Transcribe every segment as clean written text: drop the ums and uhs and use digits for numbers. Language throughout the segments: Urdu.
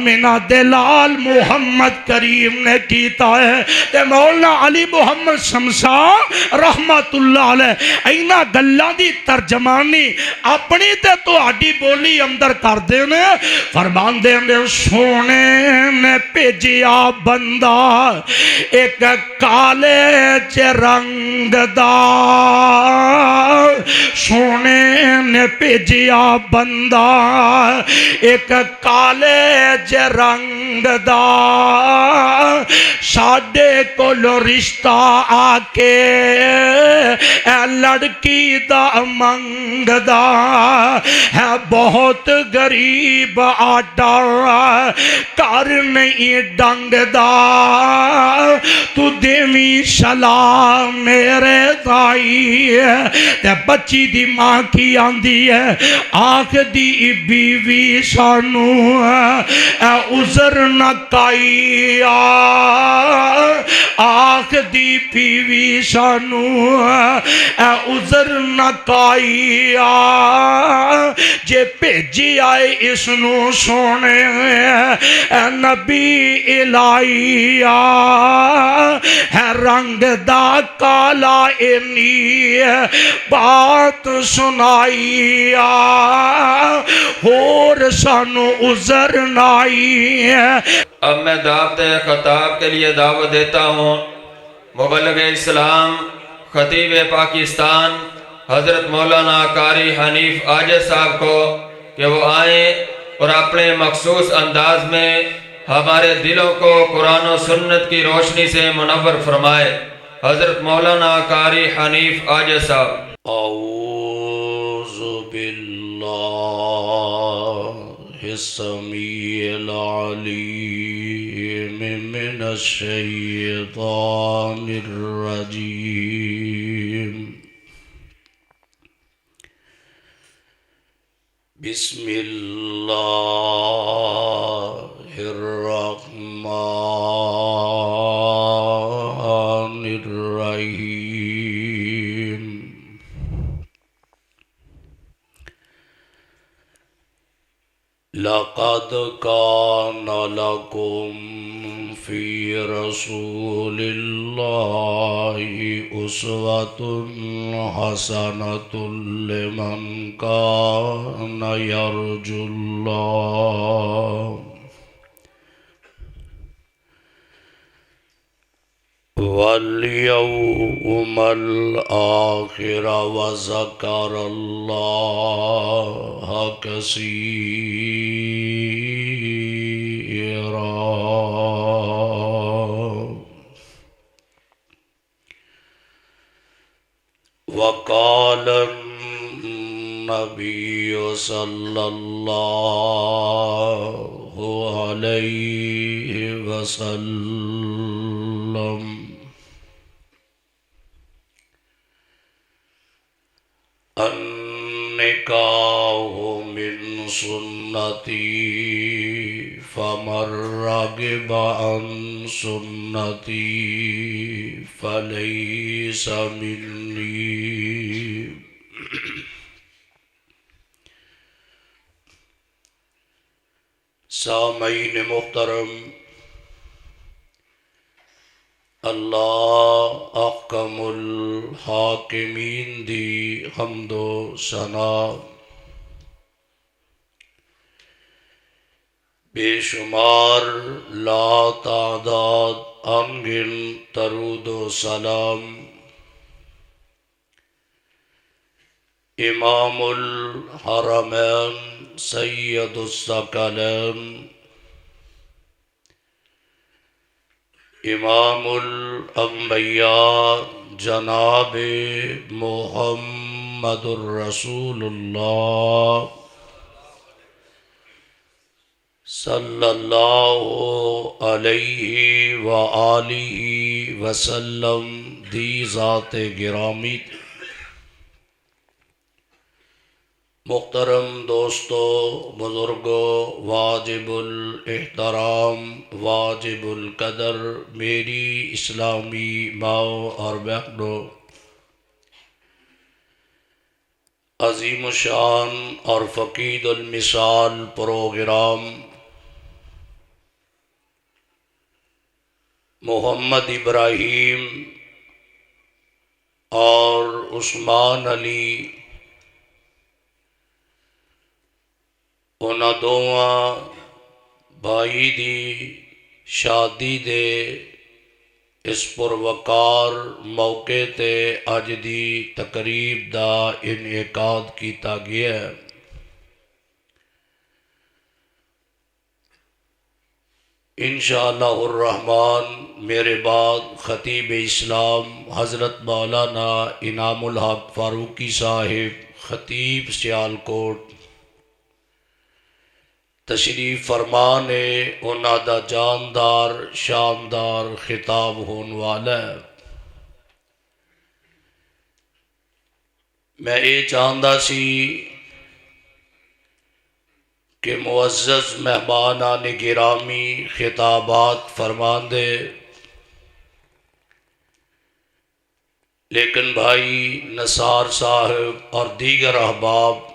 مینا دلال محمد کریم نے کیتا ہے تے مولانا علی محمد شمشاہ رحمت اللہ علیہ اینا گلاں دی ترجمانی اپنی تے تو آڈی بولی اندر کر دینے فرمان دینے سونے نے پیجیا بندہ ایک کالے چے رنگ دا سونے نے پیجیا بندہ ایک کالے جے رنگ دا ساڈے کولو رشتہ آکے اے لڑکی دا منگ دا ہے بہت غریب آڈا کر نہیں ڈنگ دا تو دیوی شلا میرے دائی تے بچی دی ماں کی آندی ہے آنکھ دی بیوی سانو اے عذر نہ کائی آنکھ دی بیوی سانو اے عذر نہ کائی جے بھیجی آئے اس نو سونے اے نبی الہی ہے رنگ دا کالا اینی بات سنائی اور سانو عذر نائی ہے۔ اب میں دعوت خطاب کے لیے دعوت دیتا ہوں مبلغ اسلام خطیب پاکستان حضرت مولانا قاری حنیف عاجز صاحب کو کہ وہ آئیں اور اپنے مخصوص انداز میں ہمارے دلوں کو قرآن و سنت کی روشنی سے منور فرمائے۔ حضرت مولانا قاری حنیف عاجز صاحب۔ اعوذ باللہ السمیع العلیم من الشیطان الرجیم بسم اللہ الرحمن الرحیم لقد كان لكم في رسول الله أسوة حسنة لمن كان يرجو الله واليوم الآخر وذكر الله كثيرا وقال النبي صلى الله عليه وسلم النکاح من سنتی فمن رغب عن سنتی فلیس منی سامعین محترم، اللہ احکم الحاکمین دی حمد و ثنا بے شمار لا تعداد انگن درود و سلام امام الحرمین سید الثقلین امام الانبیاء جناب محمد الرسول اللہ صلی اللہ علیہ وآلہ وسلم دی ذات گرامی۔ محترم دوستو، بزرگو، واجب الاحترام، واجب القدر میری اسلامی ماؤں اور بہنوں، عظیم الشان اور فقید المثال پروگرام محمد ابراہیم اور عثمان علی انہاں دوواں بھائی دی شادی دے اس پروقار موقع تے اج دی تقریب دا انعقاد کیتا گیا ہے۔ انشاءاللہ الرحمن میرے بعد خطیب اسلام حضرت مولانا انعام الحق فاروقی صاحب خطیب سیالکوٹ تشریف فرمان ہے، انہاں دا جاندار شاندار خطاب ہون والا ہے۔ میں یہ چاہتا سی کہ معزز مہمانان گرامی خطابات فرمان دے، لیکن بھائی نثار صاحب اور دیگر احباب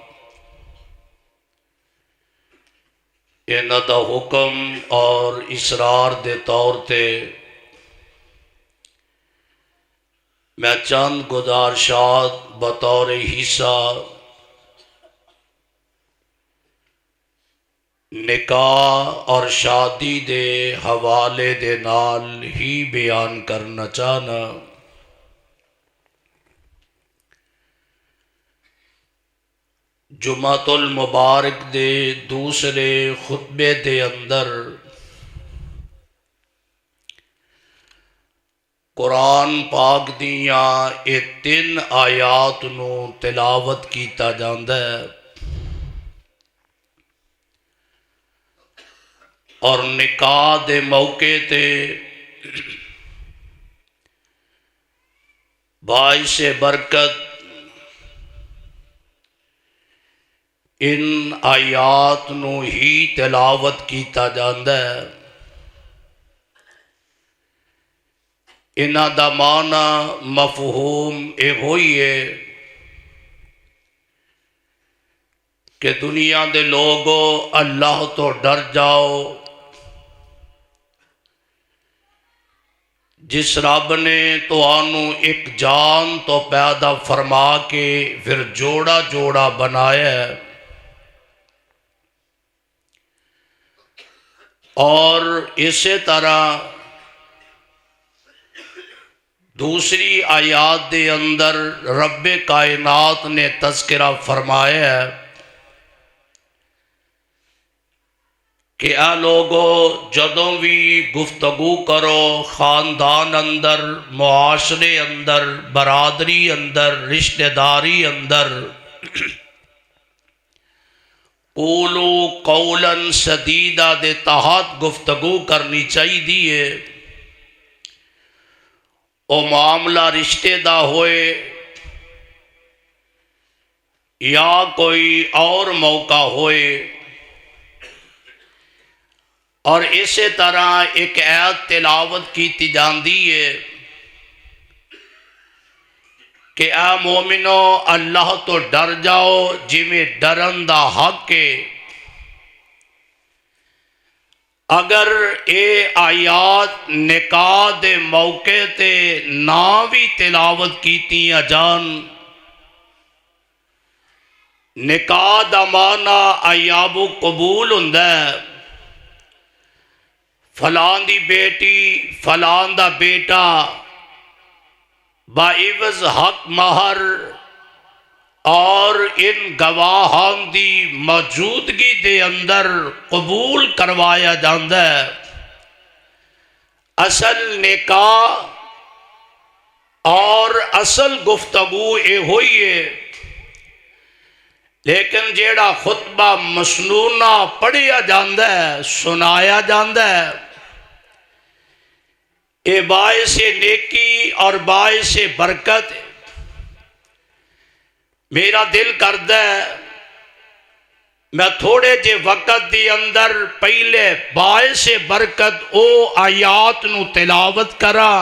انہاں دا حکم اور اصرار دے طور تے میں چند گزارشات بطور حصہ نکاح اور شادی دے حوالے دے نال ہی بیان کرنا چاہنا۔ جمعۃ المبارک دے دوسرے خطبے دے اندر قرآن پاک دیاں اے 3 آیات نو تلاوت کیتا جاندا ہے، اور نکاح دے موقع تے باعث برکت ان آیات نو ہی تلاوت کیتا جاندا ہے۔ انہاں دا معنی مفہوم اے ہوئی ہے کہ دنیا دے لوگو اللہ تو ڈر جاؤ، جس رب نے تانوں ایک جان تو پیدا فرما کے پھر جوڑا جوڑا بنایا ہے، اور اسی طرح دوسری آیات دے اندر رب کائنات نے تذکرہ فرمایا ہے کہ اے لوگو جدوں بھی گفتگو کرو خاندان اندر، معاشرے اندر، برادری اندر، رشتہ داری اندر، قولو قولا سدیدہ دے تحت گفتگو کرنی چاہیے۔ او معاملہ رشتے دا ہوئے یا کوئی اور موقع ہوئے، اور اسی طرح ایک آیت تلاوت کی جاندی ہے کہ اے مومنو اللہ تو ڈر جاؤ جویں ڈرن دا حق ہے۔ اگر اے آیات نکاح دے موقع تے نہ بھی تلاوت کیتیاں جان، نکاح دا معنی ایاب و قبول ہوندا ہے، فلان دی بیٹی فلان دا بیٹا باعوض حق مہر اور ان گواہان دی موجودگی دے اندر قبول کروایا جاندا ہے۔ اصل نکاح اور اصل گفتگو اے ہوئی ہے، لیکن جیڑا خطبہ مسنونہ پڑھیا جاندا ہے، سنایا جاندا ہے، اے باعث نیکی اور باعث برکت ہے۔ میرا دل کردا ہے میں تھوڑے جے وقت دی اندر پہلے باعث برکت او آیات نو تلاوت کراں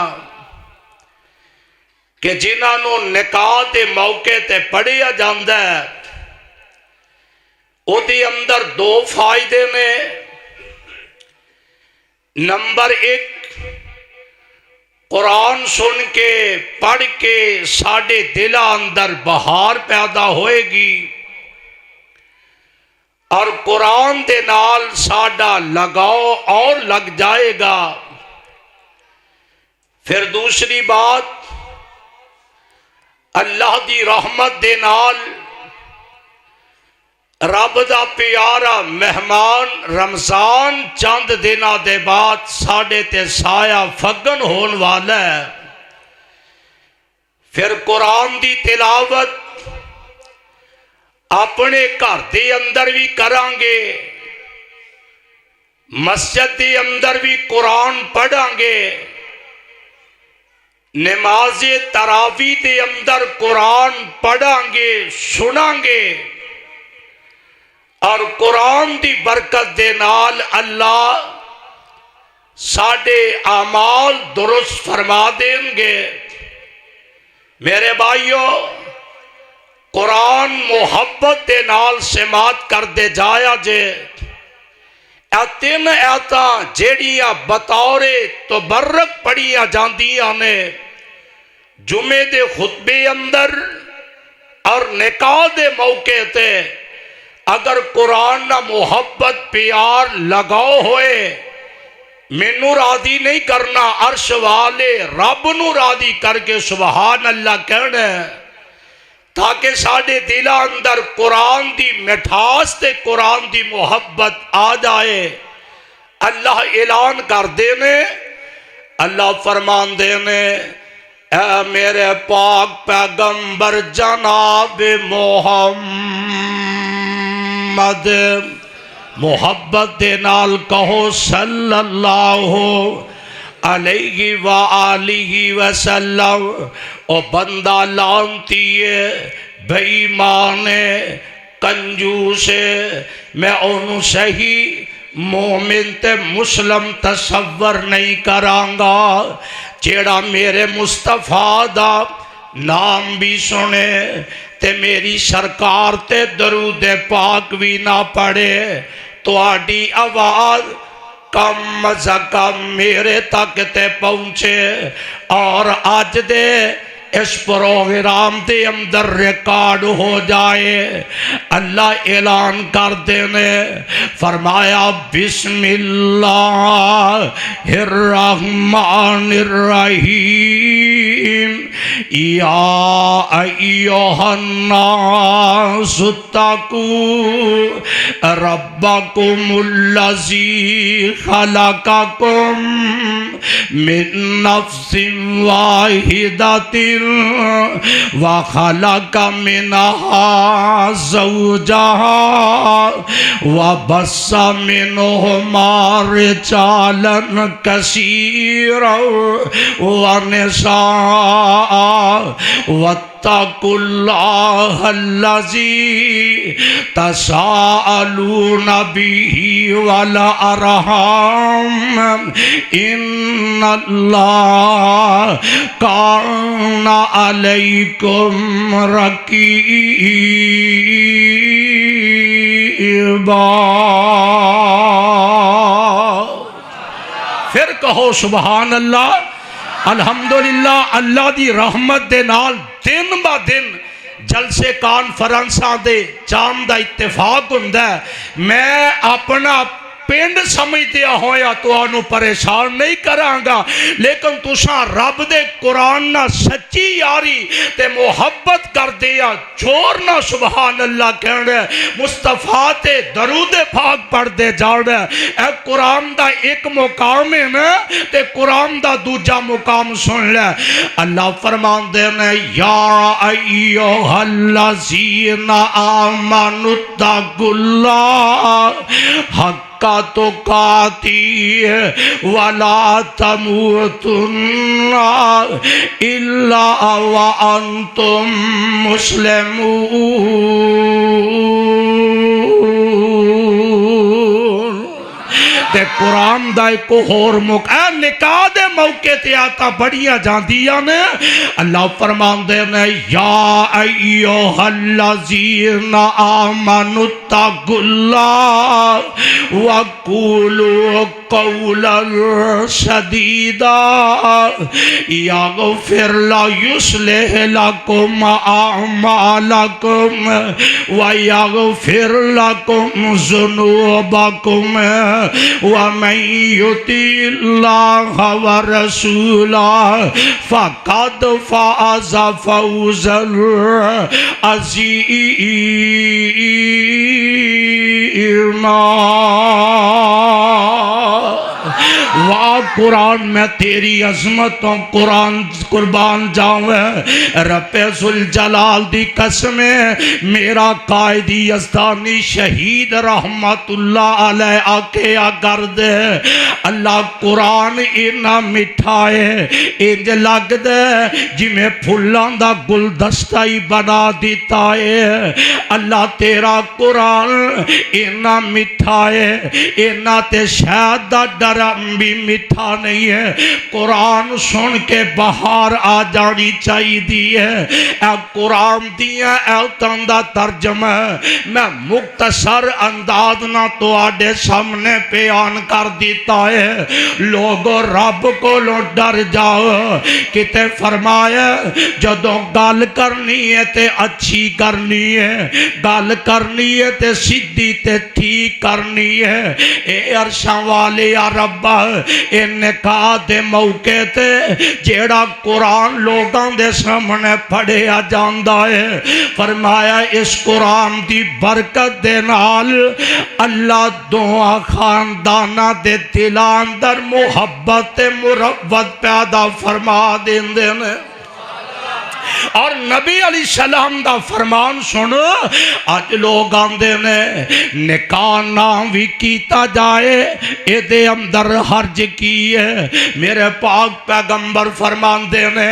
کہ جنہاں نو نکاح دے موقع تے پڑھیا جاندا ہے۔ او دے اندر 2 فائدے میں، نمبر 1 قرآن سن کے پڑھ کے ساڈے دلاں اندر بہار پیدا ہوئے گی اور قرآن دے نال ساڈا لگاؤ اور لگ جائے گا۔ پھر دوسری بات، اللہ دی رحمت دے نال رب دا پیارا مہمان رمضان چند دنہ دے بعد ساڈے تے سایہ فگن ہون والا ہے۔ پھر قرآن دی تلاوت اپنے گھر دے اندر بھی کران گے، مسجد دے اندر بھی قرآن پڑھان گے، نماز تراویح دے اندر قرآن پڑھان گے، سنان گے، اور قرآن دی برکت دے نال اللہ ساڈے اعمال درست فرما دیں گے۔ میرے بھائیو، قرآن محبت دے نال سماعت کر دے جایا جے۔ اے تین آیتاں جیڑیاں بطور تبرک پڑھیاں جاندیاں نے جمعے دے خطبے اندر اور نکاح دے موقع تے، اگر قرآن نہ محبت پیار لگاؤ ہوئے، مینوں راضی نہیں کرنا، عرش والے رب نو راضی کر کے سبحان اللہ کہنا ہے، تاکہ ساڈے دلاں اندر قرآن دی مٹھاس تے قرآن دی محبت آ جائے۔ اللہ اعلان کر دینے، اللہ فرمان دینے، اے میرے پاک پیغمبر جناب محمد، محبت دے نال کہو صلی اللہ علیہ وآلہ وسلم۔ او بندہ لانتی ہے، بے ایمان ہے، کنجوس ہے، میں انہوں صحیح مومن تے مسلم تصور نہیں کرانگا جیڑا میرے مصطفیٰ دا نام بھی سنے تے میری سرکار تے درود پاک بھی نہ پڑھے، تو آڈی آواز کم از کم میرے تک تے پہنچے اور آج دے اس پروگرام دے اندر ریکارڈ ہو جائے۔ اللہ اعلان کر دینے، فرمایا بسم اللہ الرحمن الرحیم، یا ایہا الناس اتقوا ربکم الذی خلقکم من نفس واحدۃ وخلق منها زوجها وبث منهما رجالا كثيرا ونساء واتقوا الله الذي تساءلون به والأرحام إن الله كان عليكم رقيبا۔ پھر کہو سبحان اللہ، الحمدللہ۔ اللہ دی رحمت دے نال دن با دن جلسے کانفرنساں دے جان دا اتفاق ہوندا ہے۔ میں اپنا پنڈ سمجھدیا ہویا تو آنو پریشان نہیں کرانگا، لیکن تساں رب دے قرآن نہ سچی یاری تے محبت کر دیا، جور نہ سبحان اللہ کہنے، مصطفیٰ تے درود پاک پڑھ دے جانے۔ اے قرآن دا ایک مقام ہے نا، تے قرآن دا دوجا مقام سن لے۔ اللہ فرمان دینے، یا ایوہ الذین آمنوا اتقوا اللہ حق کا تقاتی ولا تموتن الا وانتم مسلمون۔ تے قرآن دا ایک اور موقع نکاح دے موقع تے آتا بڑیاں جاندیاں نے اللہ فرمان دے نے یا ایوہ الذین آمنوا اتقوا اللہ وقولوا قولا سدیدا یغفر یصلح لکم اعمالکم ویغفر لکم ذنوبکم ومن یطع اللہ ورسولہ فقد فاز فوزا عظیما۔ واہ قرآن میں تیری عظمتوں قرآن قربان جاؤں رب ذوالجلال دی قسم میرا قائدی یزدانی شہید رحمت اللہ علیہ آکھیا کرد اللہ قرآن اینا مٹھائے انج لگ دے جی میں پھلان دا گلدستہ ہی بنا دیتا ہے اللہ تیرا قرآن اینا مٹھائے اینا تے شاید دا ڈرم بھی مٹھا نہیں ہے قرآن سن کے بہار آ جانی چاہی دی ہے اے قرآن دیا ایتان دا ترجمہ میں مختصر انداز نہ تو آڈے سامنے بیان کر دیتا ہے لوگو رب کو لو ڈر جاؤ کتے فرمایا جدوں گال کرنی ہے تے اچھی کرنی ہے گال کرنی ہے تے سیدھی تے ٹھیک کرنی ہے اے عرشاں والے یا ربا اے نکاح دے موقع تے جیڑا قرآن لوگاں دے سامنے پڑھیا جاندا ہے فرمایا اس قرآن دی برکت دے نال اللہ دعا خاندانہ دے دلان در محبت مروت پیدا فرما دیندے نے اور نبی علیہ السلام دا فرمان سنو آج لوگ آندے نے نکاح نام بھی کیتا جائے اے دے اندر حرج کی ہے میرے پاک پیغمبر فرمان دے نے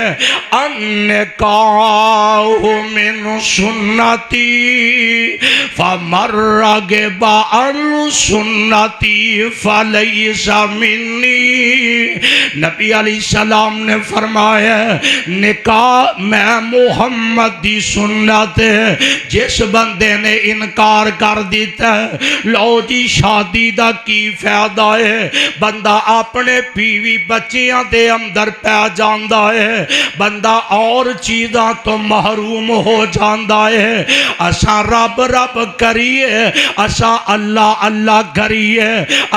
ان نکاح من سنتی فمر رغبا عن سنتی فلیس منی نبی علیہ السلام نے فرمایا نکاح میں محمد دی سنت جس بندے نے انکار کر دیتا ہے لو جی شادی دا کی فائدہ ہے بندہ اپنے بیوی بچیاں دے اندر پہ جاندا ہے بندہ اور چیزاں تو محروم ہو جاندا ہے اساں رب رب کریے اساں اللہ اللہ کریے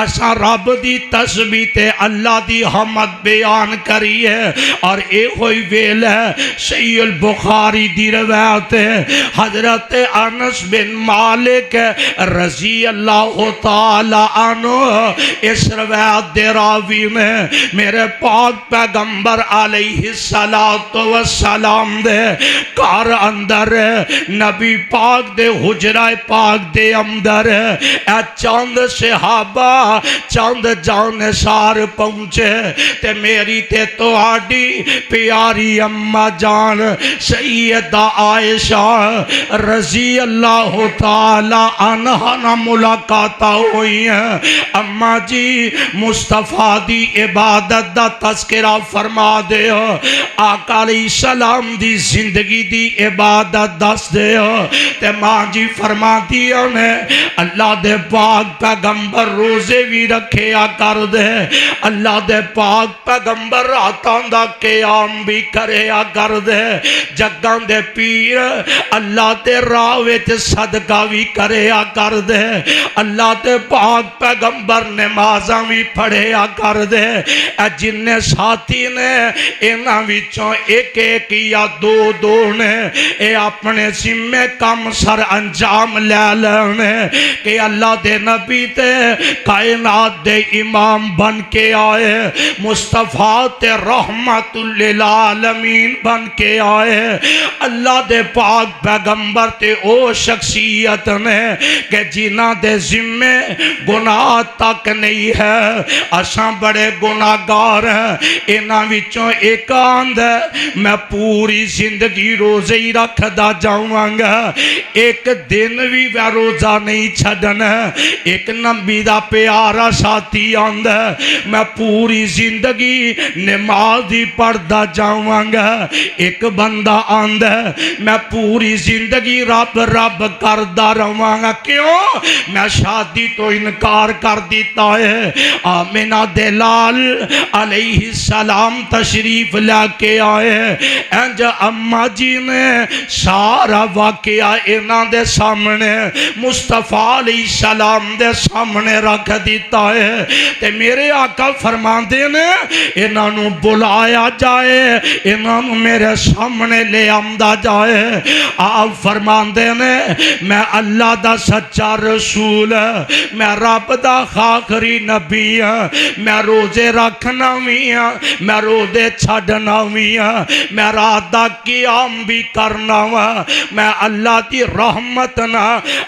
اساں رب دی تسبیح تے اللہ دی حمد بیان کریے اور اے ہوئی ویل ہے صحیح البخاری دی روایت ہے حضرت انس بن مالک رضی اللہ تعالی عنہ اس روایت دے راوی میں میرے پاک پیغمبر علیہ السلام دے کار اندر نبی پاک دے حجرہ پاک دے اندر اے چاند صحابہ چاند جانسار پہنچے تے میری تے تو آڈی پیاری اماں جان سیدہ عائشہ رضی اللہ تعالی عنہ نہ ملاقاتہ ہوئی ہیں اماں جی مصطفیٰ دی عبادت دا تذکرہ فرما دے ہو آقا علیہ السلام دی زندگی دی عبادت دس دے ہو تے ماں جی فرما دیا نے اللہ دے پاک پیغمبر روزے بھی رکھے آ کر دے اللہ دے پاک پیغمبر راتاں دا قیام بھی کرے آ کر دے جگاں دے پیر اللہ دے راوے صدقہ بھی کرے آ کر دے اللہ دے پاک پیغمبر نمازاں بھی پڑھے آ کر دے جن ساتھی نے انہاں وچوں ایک ایک یا دو دو نے اے اپنے ذمے کم سر انجام لے لینے کہ اللہ دے نبی تے کائنات دے امام بن کے آئے مصطفیٰ تے رحمت للعالمین بن کے آئے ہے اللہ دے پاک پیغمبر تے او شخصیت نے کہ جنہ دے ذمے گناہ تک نہیں ہے اساں بڑے گناہگار ہیں انہاں وچوں ایک آند ہے میں پوری زندگی روزے ہی رکھدا جاواں گا ایک دن بھی میں روزہ نہیں چھڈنا ایک نبی دا پیارا ساتھی آند ہے میں پوری زندگی نماز ہی پڑھدا جاواں گا ایک بندہ آند ہے میں پوری زندگی رب رب کردا رہواں گا کیوں میں شادی تو انکار کر دیتا ہے آمنہ دلال علیہ السلام تشریف لے کے آئے انج اماں جی نے سارا واقعہ انہاں دے سامنے مصطفیٰ علیہ السلام دے سامنے رکھ دیتا ہے تے میرے آقا فرماندے نے انہاں نو بلایا جائے انہاں نو میرے سامنے لے آمدا جائے آپ فرماندے نے میں اللہ دا سچا رسول میں رب دا آخری نبی میں روزے رکھنا بھی میں روزے چھڈنا بھی میں رات دا قیام بھی کرنا میں اللہ دی رحمت نہ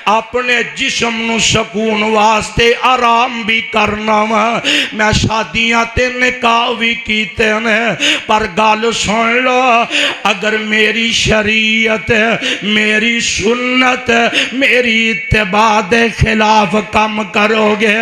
اپنے جسم نو سکون واسطے آرام بھی کرنا میں شادیاں تے نکاح بھی کیتے نے پر گل سن لو اگر میری شریعت میری سنت میری اتباع دے خلاف کام کرو گے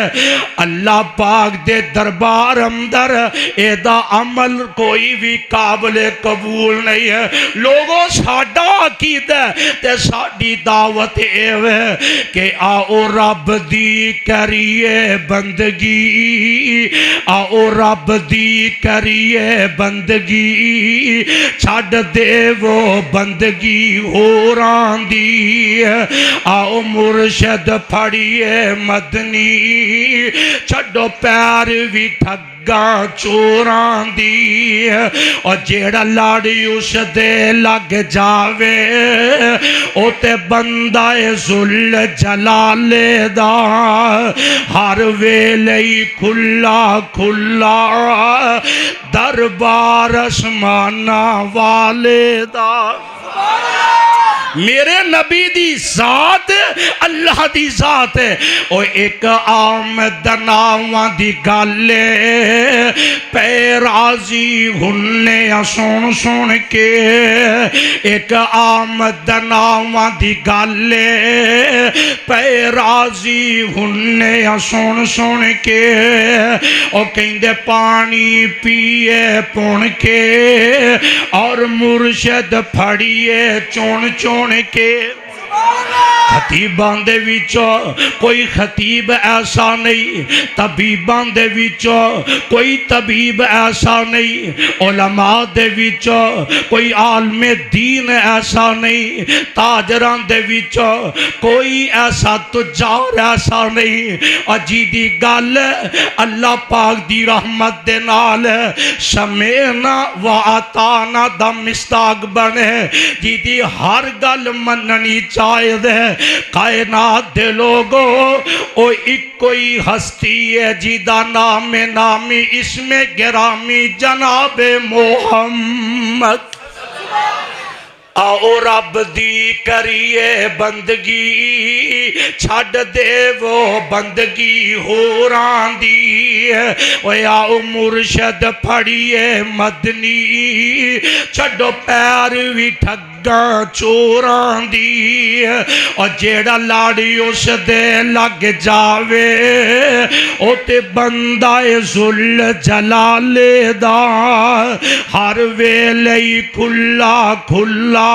اللہ پاک دے دربار اندر ایدہ عمل کوئی بھی قابل قبول نہیں ہے لوگوں ساڈا عقیدہ تے ساڈی دعوت ہے کہ آؤ رب دی کریے بندگی آؤ رب دی کریے بندگی چھڈ دے وہ بندگی ہو راندی آؤ مرشد پھڑیے مدنی چھڈو پیر بھی ٹھگاں چوراں دی اور جیڑا لاڑی اس دے لگ جاوے او تے بندہ ذل جلال دا ہر ویلے کھلا کھلا دربار اسمانہ والے دا میرے نبی دی ذات اللہ دی ذات ہے او ایک آمدناواں دی گالے پہ راضی ہننے سن سن کے ایک آمدناواں دی گالے پہ راضی ہننے سن سن کے او کہندے پانی پیے پون کے اور مرشد پھڑیے چون چون کے خطیبان دے وچوں کوئی خطیب ایسا نہیں طبیبان دے وچوں کوئی طبیب ایسا نہیں علماء دے وچوں کوئی عالم دین ایسا نہیں تاجران دے وچوں کوئی ایسا تجار ایسا نہیں اجی دی گل اللہ پاک دی رحمت دے نال سمینا و آتانا دا مستاق بنے جی دی ہر گل مننی چاہے دے کائنات دے لوگو او ایک کوئی ہستی ہے جیدہ نام نامی اسم گرامی جناب محمد آؤ رب دی کریے بندگی چھڈ دے وہ بندگی ہو راندی اوے آؤ مرشد پھڑیے مدنی چھڈو پیر بھی ٹھگاں چوراں دی اور جیڑا لاڑی اس دے لگ جاوے او تے بندہ ذل جلال دا ہر ویلے کھلا کھلا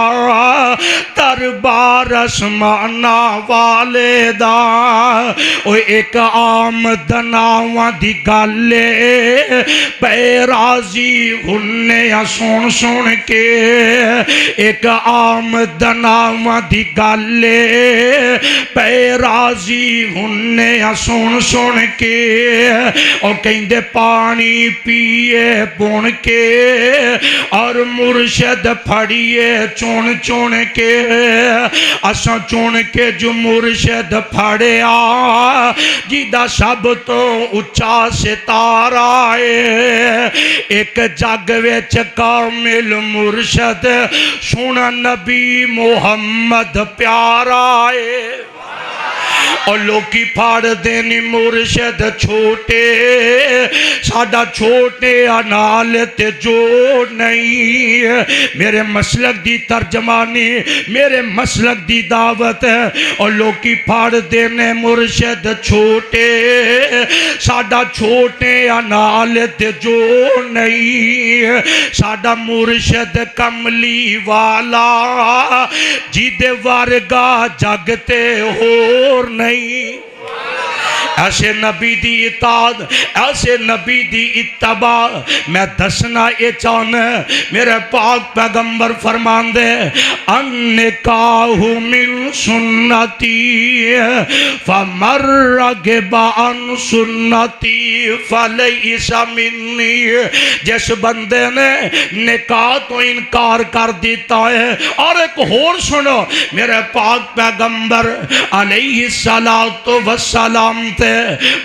دربار اسمانہ والے دا او ایک آمدناواں دی گالے پہ راضی ہننے سن سن کے ایک آمدناواں دی گالے پے راضی ہننے سن سن کے اور کہندے پانی پیے بن کے اور مرشد پھڑیے چون چون کے اساں چون کے جو مرشد پھڑیا جیدہ سب تو اچھا ستارہ ہے ایک جگ وچ کامل مرشد سونا نبی محمد پیارا ہے اور لوکی پھاڑ دینی مرشد چھوٹے ساڈا چھوٹے انال تے جو نہیں میرے مسلک دی ترجمانی میرے مسلک دی دعوت ہے اور لوکی پھاڑ دینے مرشد چھوٹے ساڈا چھوٹے انال تے جو نہیں ساڈا مرشد کملی والا جیدے وارگا جگتے ہور نہیں ایسے نبی دی اطاعت ایسے نبی دی اتباع میں دسنا یہ چاہنا میرے پاک پیغمبر فرمان دے النکاح من سنتی فمن رغب عن سنتی فلیس منی جس بندے نے نکاح تو انکار کر دیتا ہے اور ایک اور سنو میرے پاک پیغمبر علیہ السلام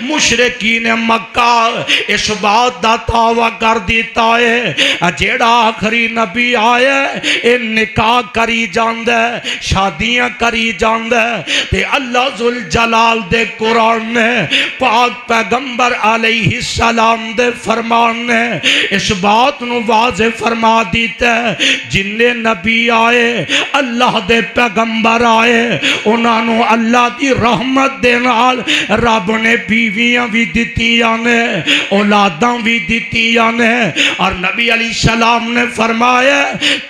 مشرکین مکہ اس بات دا دعویٰ کر دیتا ہے جیڑا آخری نبی آیا اے نکاح کری جاندہ شادیاں کری جاندہ تے اللہ ذوالجلال دے قرآن نے پاک پیغمبر علیہ السلام دے فرمان نے اس بات نو واضح فرما دیتا ہے جننے نبی آئے اللہ دے پیغمبر آئے انہاں نو اللہ دی رحمت دے نال رب نے بیویاں بھی دیتیاں نے اولاداں بھی دیتیاں نے اور نبی علیہ السلام نے فرمایا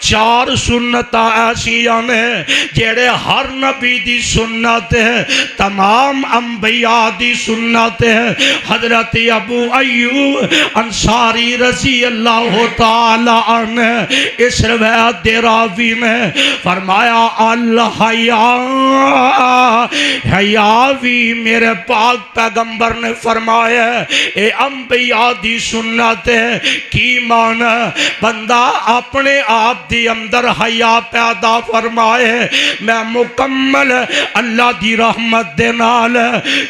4 سنتاں ایسیاں نے جیڑے ہر نبی دی سنت ہے تمام انبیاء دی سنت ہے حضرت ابو ایوب انصاری رضی اللہ تعالی عنہ اس روایت دے راوی نے فرمایا الحیا حیا بھی میرے پاک پیغمبر نے فرمایا اے انبیاء دی سنت ہے کی مانا بندہ اپنے آپ دی اندر حیا پیدا فرمائے میں مکمل اللہ دی رحمت دے نال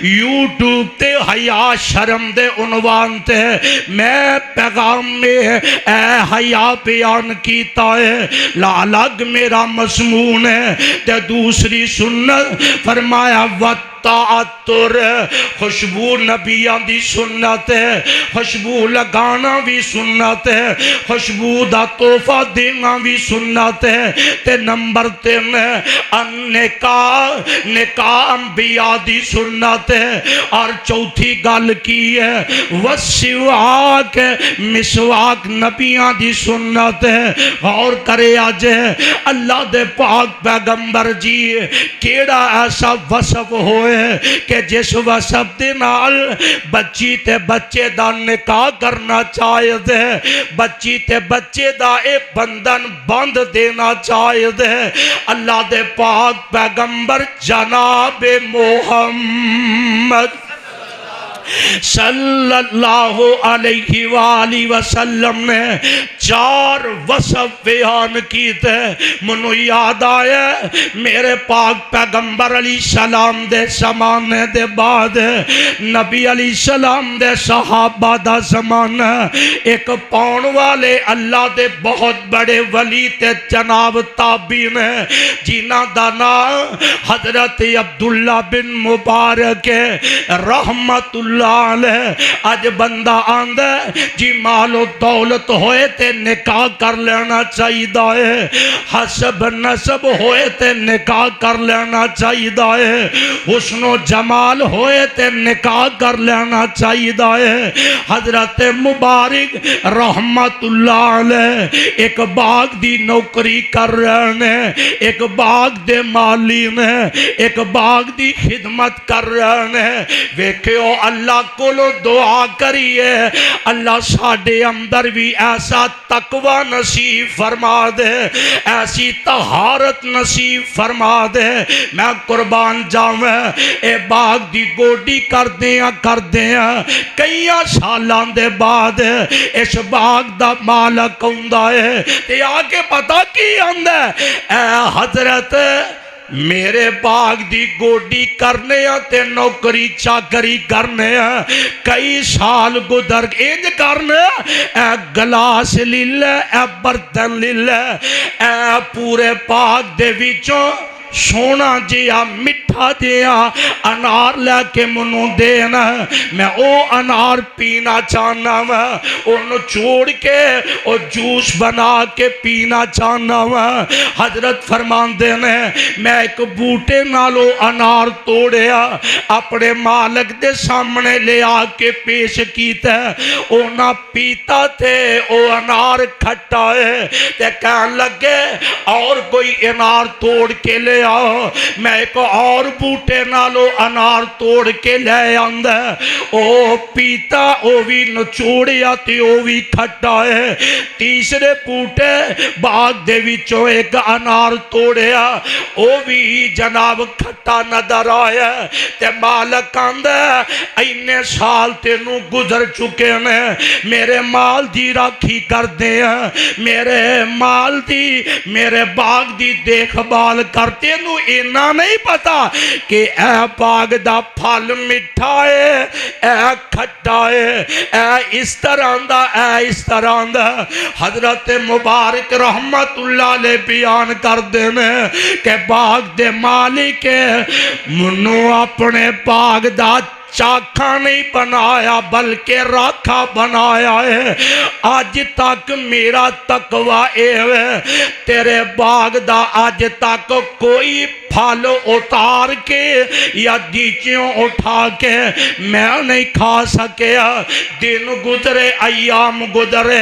یوٹیوب تے حیا شرم دے عنوان تے میں پیغام میں اے حیا بیان کیتا ہے لالگ میرا مضمون ہے تے دوسری سنت فرمایا تعطر خوشبو نبیان دی سنت ہے خوشبو لگانا بھی سنت ہے خوشبو دا تحفہ دینا بھی سنت ہے تے نمبر 3 نکاح انبیاء دی سنت ہے اور چوتھی گل کی ہے وسواک مسواک نبیان دی سنت ہے غور کرے آج اللہ دے پاک پیغمبر جی کیڑا ایسا وصف ہوئے کہ جس وصف دے نال بچی تے بچے دا نکاح کرنا چاہیے بچی تے بچے دا ایک بندن بند دینا چاہیے اللہ دے پاک پیغمبر جناب محمد صلی اللہ علیہ وآلہ وسلم نے 4 وصف بیان کی تھے منو یاد آیا میرے پاک پیغمبر علیہ السلام دے زمانے دے بعد نبی علیہ السلام دے صحابہ دا زمانہ ایک پاؤن والے اللہ دے بہت بڑے ولی تے جناب تابعین جنہ دا نام حضرت عبداللہ بن مبارک رحمت اللہ آج بندہ آندہ جی مال و دولت ہوئے تے نکاح کر لینا چاہیے حسب نسب ہوئے تے نکاح کر لینا چاہیے حسن و جمال ہوئے تے نکاح کر لینا چاہیے حضرت مبارک رحمت اللہ علیہ ایک باغ دی نوکری کر رہے ہیں ایک باغ دے مالی میں ایک باغ دی خدمت کر رہے ہیں ویکھو اللہ اللہ کو دعا کریے اللہ ساڈے اندر بھی ایسا تقوی نصیب فرما دے، ایسی طہارت نصیب فرما دے۔ میں قربان جاواں اے باغ دی گوڈی کر دیاں کئی سالاں دے بعد اس باغ دا مالک ہوندا ہے تے آگے پتہ کی آندا ہے، اے حضرت میرے باغ دی گوڈی کرنے تے نوکری چاکری کرنے کئی سال گزر انج کرنے، اے گلاس لیلے اے برتن لیلے اے پورے باغ دے وچوں سونا جیا مٹھا جیا انار لے کے منو دینا، میں او انار پینا چاہنا ہوں، انہوں چھوڑ کے او جوس بنا کے پینا چاہنا ہوں۔ حضرت فرمان دینے میں ایک بوٹے نالو انار توڑیا اپنے مالک دے سامنے لے آ کے پیش کیتا ہے، او نہ پیتا تھے او انار کھٹا ہے تے کہن لگے اور کوئی انار توڑ کے لے آؤ، میں ایک اور بوٹے نالو انار توڑ کے لے آندا او پیتا او بھی نچوڑیا تے او بھی کھٹا ہے، تیسرے بوٹے باغ دے وچوں ایک انار توڑیا او بھی جناب کھٹا نظر آیا تے مالک آندا اینے سال تینو گزر چکے نے، میرے مال دی راکھی کر دے میرے مال دی میرے باغ دی دیکھ بھال کرتے نو اینا نہیں پتا کہ اے باغ دا پھل مٹھا ہے اے کھٹا ہے اے اس طرح دا اے اس طرح دا۔ حضرت مبارک رحمت اللہ علیہ بیان کر دینے کہ باغ دے مالک منو اپنے باغ دا چاکھا نہیں بنایا بلکہ راکھا بنایا ہے، آج تک میرا تقوی اے تیرے باغ دا آج تک کوئی پھل اتار کے یا دیچیوں اٹھا کے میں نہیں کھا سکیا، دن گزرے ایام گزرے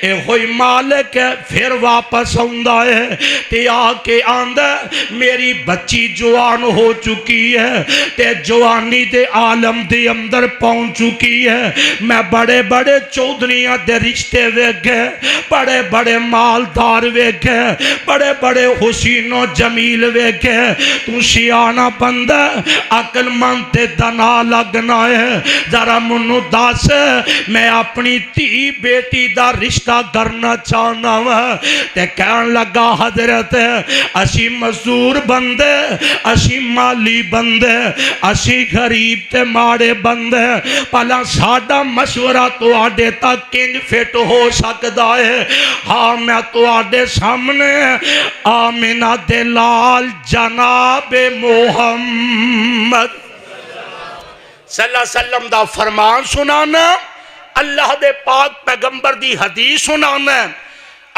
اے ہوئی مالک پھر واپس آندا ہے تے آ کے آندا میری بچی جوان ہو چکی ہے تے جوانی دے عالم دے اندر پہنچ چکی ہے، میں بڑے بڑے چودھریاں دے رشتے ویکھے، بڑے بڑے مالدار ویکھے، بڑے بڑے حسین و جمیل ویکھے، تو سیانہ بندہ عقل مند تے دنا لگنا ہے، ذرا منو دس میں اپنی تھی بیٹی دا رشتہ کرنا چاہنا ہوں تے کہن لگا حضرت اسی مزدور بندے اسی مالی بندے اسی غریب تے ماڑے بندے، پہلا ساڈا مشورہ تو آڈے تک کنج فٹ ہو سکتا ہے، ہاں میں تو آڈے سامنے آمینہ دلال جناب محمد صلی اللہ علیہ وسلم دا فرمان سنانا، اللہ دے پاک پیغمبر دی حدیث سنانا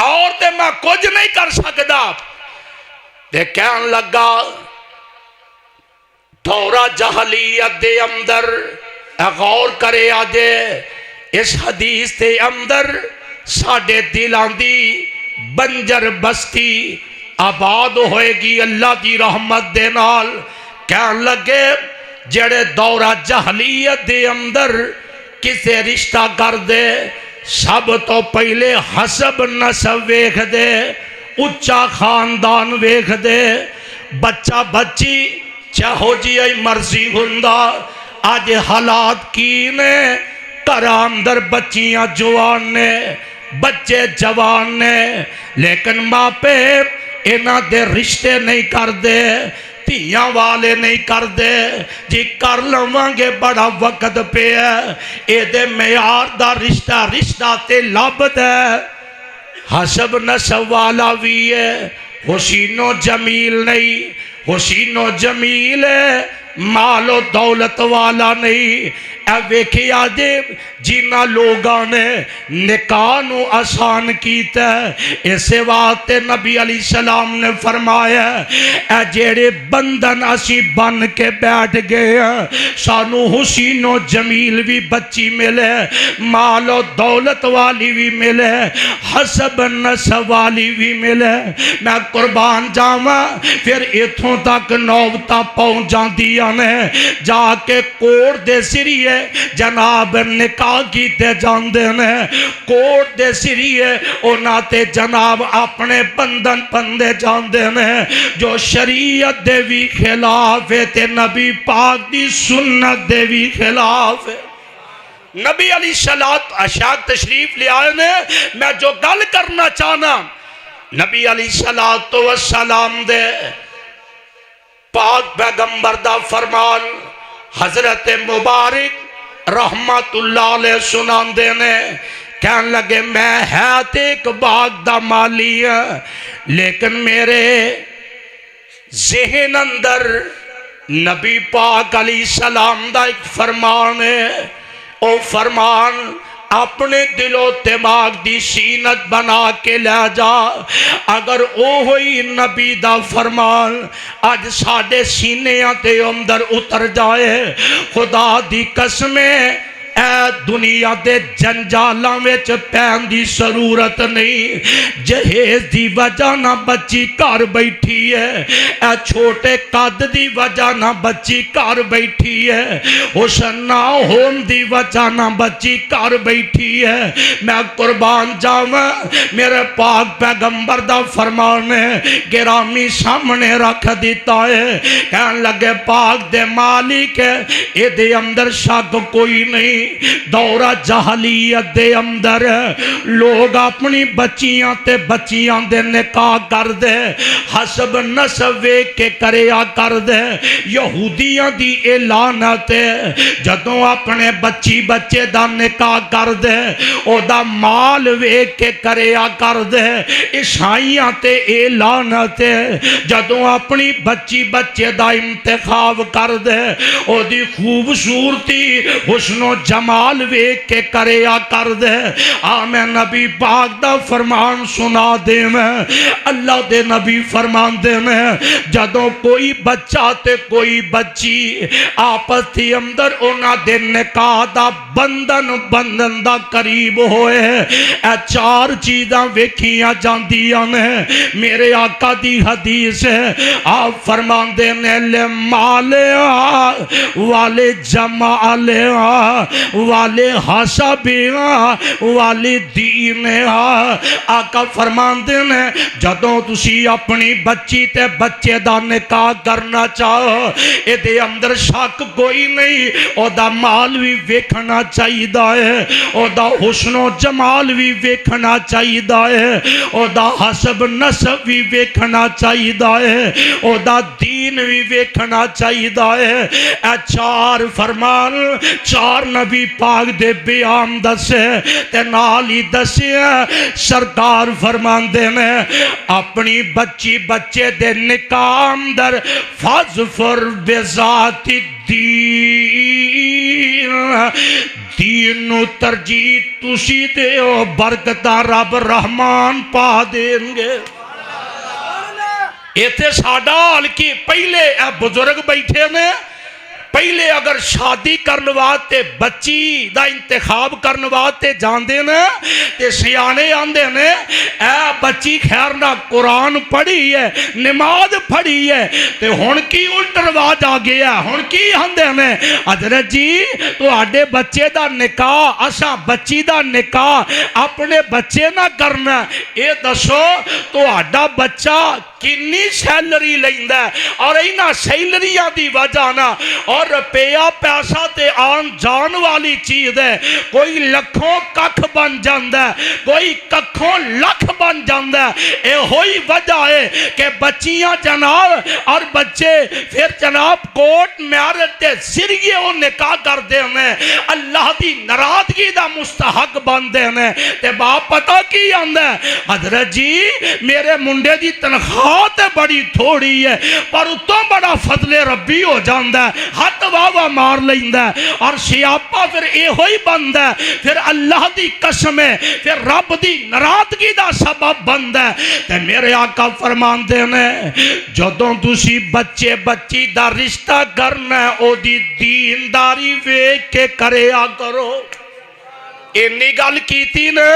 اور تے میں کچھ نہیں کر سکتا۔ تے کہن لگا دورہ جہلیت دے اندر غور کرے آجے اس حدیث دے اندر ساڑھے دلان دی بنجر بستی آباد ہوئے گی اللہ دی رحمت دے نال۔ کہن لگے جڑے دورہ جہلیت دے اندر کسے رشتہ کر دے سب تو پہلے حسب نسب ویکھ دے، اچھا خاندان ویکھ دے، بچہ بچی چاہو جی ای مرضی ہندہ، آج حالات کی نے کرام در بچیاں جوان نے بچے جوان نے، لیکن ماں پہ اینا دے رشتے نہیں کر دے، تیاں والے نہیں کر دے، جی کر لوانگے بڑا وقت پہ ہے، اے دے معیار دا رشتہ تے لب دے، حسب نسب والا بھی ہے، حسین و جمیل نہیں، حسین و جمیل ہے، مال و دولت والا نہیں۔ اے ویکھی آجے جنہ لوگاں نے نکاح نو آسان کیتا ہے اسے واسطے نبی علیہ السلام نے فرمایا اے جیڑے بندن اسی بن کے بیٹھ گئے سانو حسین و جمیل بھی بچی ملے مال و دولت والی بھی ملے حسب نسب والی بھی ملے میں قربان جاواں پھر اتھوں تک نوبتاں پہنچ جاندیاں نے جا کے کوٹ دے سریے جناب نکاح کیتے جاندے نے کوٹ دے سریے اونا تے جناب اپنے بندن پندے جاندے نے جو شریعت دے بھی خلاف ہے تے نبی پاک دی سنت دے بھی خلاف ہے نبی علیہ الصلوۃ اشاق تشریف لے آئے نے میں جو گل کرنا چاہنا نبی علیہ الصلوۃ والسلام دے پاک پیغمبر دا فرمان حضرت مبارک رحمت اللہ علیہ سنان دینے کہنے لگے میں ہے ایک باغ دا مالی ہے لیکن میرے ذہن اندر نبی پاک علیہ السلام دا ایک فرمان ہے او فرمان اپنے دل و دماغ دی سینت بنا کے لے جا اگر او ہوئی نبی دا فرمان آج ساڑھے سینیاں تے اندر اتر جائے خدا دی قسمیں اے دنیا دے جنجالاں وچ پین دی ضرورت نہیں جہیز دی وجہ نہ بچی کار بیٹھی ہے اے چھوٹے قد دی وجہ نہ بچی کار بیٹھی ہے حسن نہ ہون دی وجہ نہ بچی کار بیٹھی ہے میں قربان جاواں میرے پاک پیغمبر دا فرمان ہے گرامی سامنے رکھ دیتا ہے کہنے لگے پاک دے مالک ہے اے دے اندر شک کوئی نہیں دورہ جہلیت دے اندر لوگ اپنی بچیاں تے بچیاں دے نکاح کر دے حسب نسب کے کریا کر دے یہودیاں دی اعلانت ہے جدوں اپنے بچی بچے دا نکاح کر دے او دا مال ویک کے کریا کر دے عیسائیاں تے اعلانت ہے جدوں اپنی بچی بچے دا انتخاب کر دے او دی خوبصورتی حسن و جمال ویک کے کریا کر دے میں نبی پاک دا فرمان سنا دے میں اللہ دے نبی فرمان دے میں جدوں کوئی بچہ تے کوئی بچی آپس تھی اندر اونا دے نکاح دا بندن دا قریب ہوئے اے چار چیزاں ویکھیاں جاندیاں نے میرے آقا دی حدیث ہے آپ فرمان دے نے لے مالے والے جمالے والے حسابیاں والے دین آقا فرمان دینے جدوں تسی اپنی بچی تے بچے دا نکاح کرنا چاہو اے دے اندر شک کوئی نہیں او دا مال بھی ویکھنا چاہیے ہے او دا حسن و جمال بھی ویکھنا چاہیے ہے او دا حسب نسب بھی ویکھنا چاہیے ہے او دا دین بھی ویکھنا چاہیے ہے اے چار فرمان چار نبی پاک دے بیان دسے تے نالی دسے سرکار فرمان دے میں اپنی بچی بچے دے نکاح اندر فاظفر بذات دین نو ترجیح تسی دے او برکتہ رب رحمان پا دیں گے ایتھے ساڑھا حال کی پہلے اے بزرگ بیٹھے نے پہلے اگر شادی کرنواتے بچی دا انتخاب کرنواتے جان دینا تے سیانے آن دینے اے بچی خیر نہ قرآن پڑھی ہے نماز پڑھی ہے تے ہون کی الٹ رواج آ گیا ہون کی آن دینے حضرت جی تو آڈے بچے دا نکاح اسا بچی دا نکاح اپنے بچے نہ کرنا اے دسو تو آڈا بچہ کنی سیلری لیندہ ہے اور اینا سیلریاں دی وجہ نا اور رپیہ پیسہ تے آن جان والی چیز ہے کوئی لکھوں ککھ بن جاندہ ہے کوئی ککھوں لکھ بن جاندہ ہے اے ہوئی وجہ ہے کہ بچیاں جناب اور بچے پھر جناب کوٹ میارت تے ذریعے وہ نکاح کر دینے اللہ دی نرادگی دا مستحق بن دینے تے باپ پتہ کی آندہ ہے حضرت جی میرے منڈے دی تنخواہ تے بڑی تھوڑی ہے پر اتوں بڑا فضل ربی ہو جاندہ ہے ہر جھٹ واوا مار لیندا ہے اور سیاپا پھر اے ہوئی بندا ہے، پھر اللہ دی قسم ہے پھر رب دی ناراضگی دا سبب بندا ہے۔ تے میرے آقا فرماندے نے جدوں تسی بچے بچی دا رشتہ کرنا ہے او دی دینداری ویکھ کے کریا کرو۔ اینی گل کیتی نا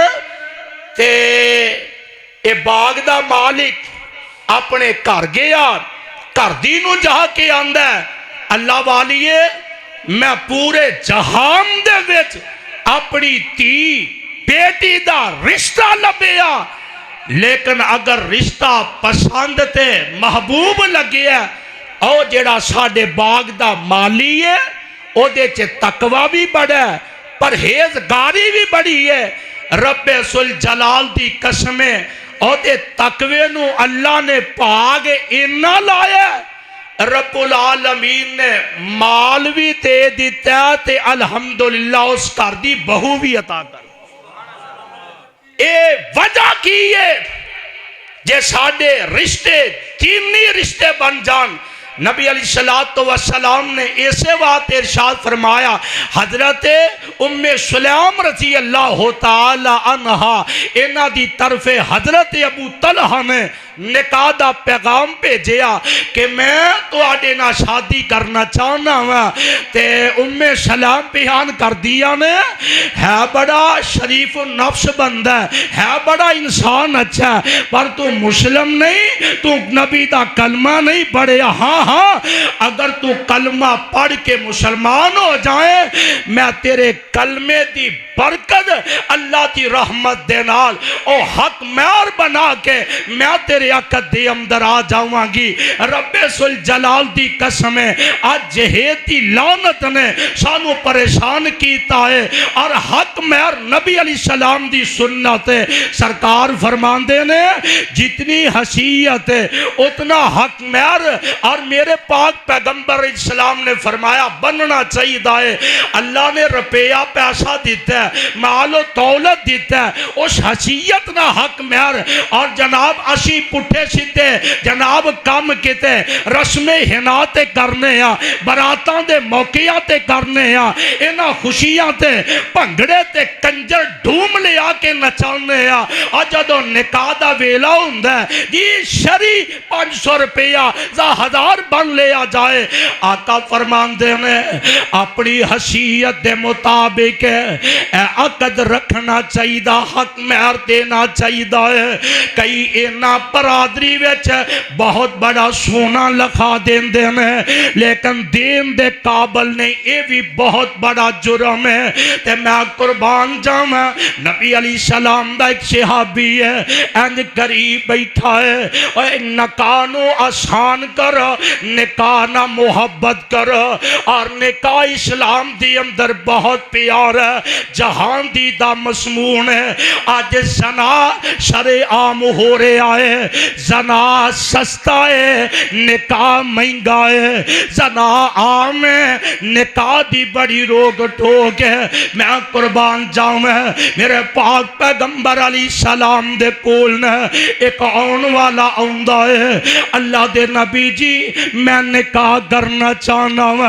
تے اے باغ دا مالک اپنے گھر گیا، گھر دی نو جا کے آندا ہے اللہ والیے میں پورے جہان دے وچ اپنی تی بیٹی دا رشتہ لبیا، لیکن اگر رشتہ پسند تے محبوب لگیا او جڑا ساڈے باغ دا مالی ہے او دے چ تقوی بھی بڑا ہے پرہیزگاری بھی بڑی ہے۔ رب ذوالجلال دی قسم ہے او دے تقوی نو اللہ نے پاگ اینا لایا ہے، رب العالمین نے مال بھی دے دیتا ہے تے الحمدللہ اس گھر دی بہو بھی عطا کر۔ اے وجہ کی ہے جے ساڈے رشتے دینی رشتے بن جان۔ نبی علیہ السلام نے ایسے بات ارشاد فرمایا، حضرت ام سلیم رضی اللہ تعالی عنہا انہاں دی طرف حضرت ابو طلحہ نے نکاح دا پیغام بھیجیا کہ میں تو آڈے نہ شادی کرنا چاہنا ہوا، تے ام سلام بیان کر دیا نے ہے بڑا شریف النفس بندہ ہے بڑا انسان اچھا ہے، پر تو مسلم نہیں، تو نبی دا کلمہ نہیں پڑھیا۔ ہاں اگر تو کلمہ پڑھ کے مسلمان ہو جائے میں تیرے کلمے دی برکت اللہ دی رحمت دے نال او حق معیار بنا کے میں تیرے عقد دے اندر آ جاؤں گی۔ رب ذوالجلال دی قسم ہے آج جہید دی لعنت نے سانو پریشان کیتا ہے اور حق معیار نبی علیہ السلام دی سنت ہے۔ سرکار فرماندے نے جتنی حیثیت ہے اتنا حق معیار اور میرے پاک پیغمبر علیہ السلام نے فرمایا بننا چاہیے ہے۔ اللہ نے روپیہ پیسہ دیتا ہے، مال و دولت دیتا ہے، اس حیثیت نہ حق معیار اور جناب اسی پٹھے سیدھے جناب کام کیتے رسم ہناتے کرنے ہیں، براتاں دے موقعہ تے کرنے ہیں، انہاں خوشیاں تے پنگڑے تے کنجر ڈھوم لے آ کے نچانے ہیں، اور جدو نکاح دا ویلا ہوندا ہے جی شری 500 روپیہ 1000 بن لے آ جائے۔ آقا فرماندے نے اپنی حیثیت دے مطابق اے عقد رکھنا چاہیے، حق معیار دینا چاہیے۔ کئی اینا برادری وچ بہت بڑا سونا لکھا دین ہیں لیکن دین دے قابل نہیں، یہ بھی بہت بڑا جرم ہے۔ تے میں قربان جاؤں نبی علیہ السلام دا ایک صحابی ہے انج قریب بیٹھا ہے اور نکاح نو آسان کر، نکاح نہ محبت کر، اور نکاح اسلام دی اندر بہت پیار ہے، جہان دی دا مسمون ہے۔ آج زنا شرع عام ہو رہا ہے، زنا سستا ہے نکاح مہنگا ہے، زنا عام ہے نکاح دی بڑی روک ٹوک ہے۔ میں قربان جاؤں میرے پاک پیغمبر علیہ السلام دے کول نے ایک آن والا آندا ہے، اللہ دے نبی جی میں نکاح کرنا چاہنا ہوں۔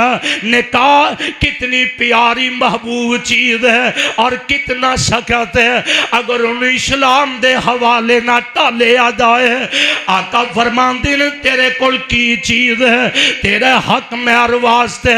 نکاح کتنی پیاری محبوب چیز ہے اور کتنا سخت ہے، اگر انہیں اسلام دے حوالے نہ ٹالے آ جائے۔ آقا فرماندے نے تیرے کول کی چیز ہے، تیرے حق معیار واسطے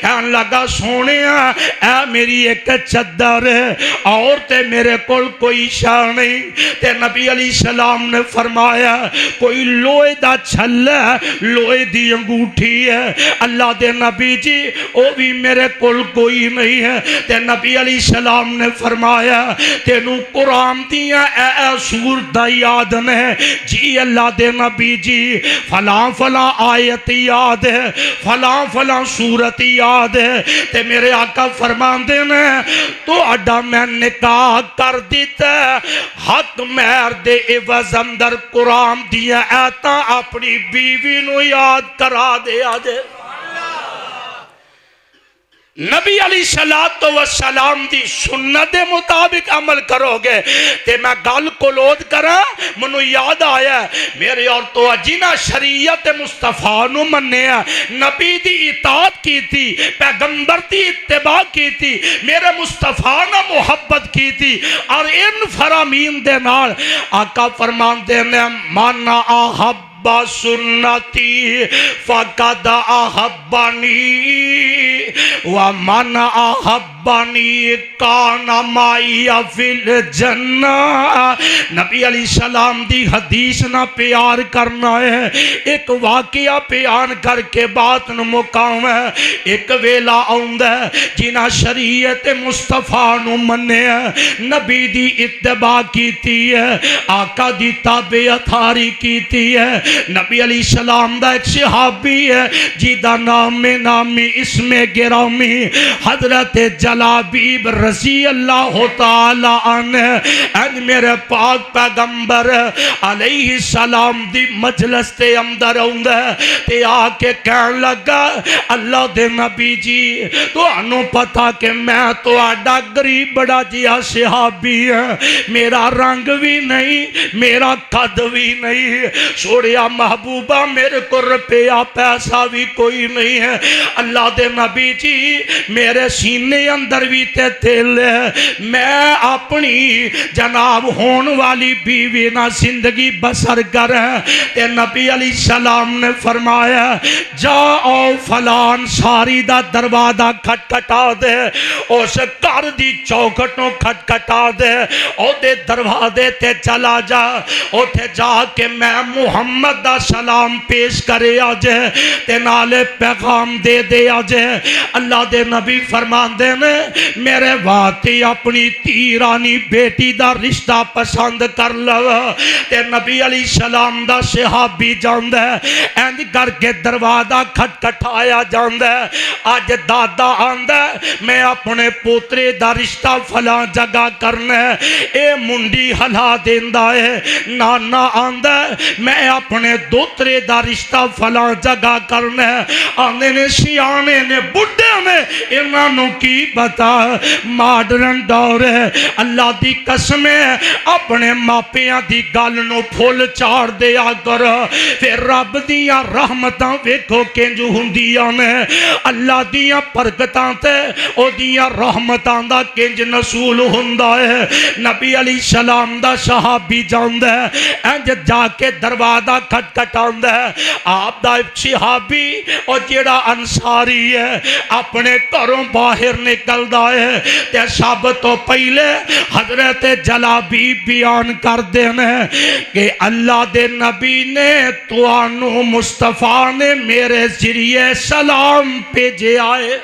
کہنے لگا سونے اے میری ایک چادر ہے اور تے میرے کول کوئی شاہ نہیں۔ تے نبی علیہ السلام نے فرمایا کوئی لوہے دا چھلا ہے، لوہے دی انگوٹھی ہے۔ اللہ دے نبی جی وہ بھی میرے کول کوئی نہیں ہے۔ تے نبی علیہ السلام نے فرمایا تینوں قرآن دیاں اے سورت دا یاد نے؟ جی اللہ دے نبی جی فلاں فلاں آیت یاد ہے، فلاں فلاں سورت یاد ہے۔ تے میرے آقا فرماندے نے تو اڈا میں نکاح کر دیتا حق مہر دے عوض اندر قرآن دیا ایتا اپنی بیوی نو یاد کرا دے آجے۔ نبی علیہ الصلوۃ والسلام دی سنت دے مطابق عمل کرو گے تے میں گل کلود کرا منو یاد آیا میرے اور تو جنہ شریعت مصطفیٰ نو منیا نبی دی اطاعت کی تھی پیغمبر دی اتباع کی تھی میرے مصطفیٰ نہ محبت کی تھی اور ان فرامین دے نال آقا فرمان دے نے مانا آہب سنتی فقد احبنی ومن احبنی کان معی فی الجنہ۔ نبی علیہ السلام دی حدیث نہ پیار کرنا ہے، ایک واقعہ بیان کر کے بات نو مقام ہے۔ ایک ویلا آندا ہے جنہ شریعت مصطفیٰ نو منیا نبی دی اتباع کیتی ہے آقا دی تابعداری کیتی ہے۔ نبی علیہ السلام دا ایک صحابی ہے جیدہ نامی اسم گرامی حضرت جلابیب رضی اللہ تعالی عنہ این میرے پاک پیغمبر علیہ السلام دی مجلس تے اندر آندا ہے تے آکے کہن لگا اللہ دے نبی جی تو انو پتا کہ میں تو آڈا غریب بڑا جیا صحابی ہے، میرا رنگ بھی نہیں میرا قد بھی نہیں، سوڑیا محبوبہ میرے کو روپیہ پیسہ بھی کوئی نہیں ہے، اللہ دے نبی جی میرے سینے اندر بھی تے دل ہے، میں اپنی جناب ہون والی بیوی نہ زندگی بسر کر ہے۔ تے نبی علیہ السلام نے فرمایا جاؤ فلان ساری دا دروازہ کھٹکھٹا دے، اس گھر دی چوکھٹوں کھٹکھٹا دے، او دے دروازے تے چلا جا، اوتھے جا کے میں محمد دا سلام پیش کرے آجے تے نالے پیغام دے دے آجے۔ اللہ دے نبی فرمان دے نے میرے واتی اپنی تیرانی بیٹی دا رشتہ پسند کر لو، تے نبی علیہ السلام دا صحابی جاندہ ہے اینج کر کے دروازہ کھٹکھٹایا جاندہ ہے۔ آج دادا آندہ ہے میں اپنے پوترے دا رشتہ فلاں جگہ کرنا ہے، اے منڈی ہلا دیندہ ہے۔ نانا آندہ ہے میں اپنے دوترے دا رشتہ فلاں جگہ کرنا ہے، آنے نے سیانے نے بڑھے نے انہوں کی بتا ماڈرن دور ہے۔ اللہ دی قسم ہے اپنے ماپیاں دی گل نو پھول چاڑ دیا کر، پھر رب دیاں رحمتاں ویکھو کنج ہوندیاں نے، اللہ دیاں برکتاں تے او دیاں رحمتاں دا کنج نزول ہوندا ہے۔ نبی علیہ السلام دا صحابی جاندا ہے انج جا کے دروازہ کھٹکھٹاندا ہے، آپ دا صحابی او جیڑا انصاری ہے اپنے گھروں باہر نکلدا ہے تے سب تو پہلے حضرت جلابی بیان کر دینے کہ اللہ دے نبی نے توانو مصطفیٰ نے میرے ذریعے سلام بھیجے آئے۔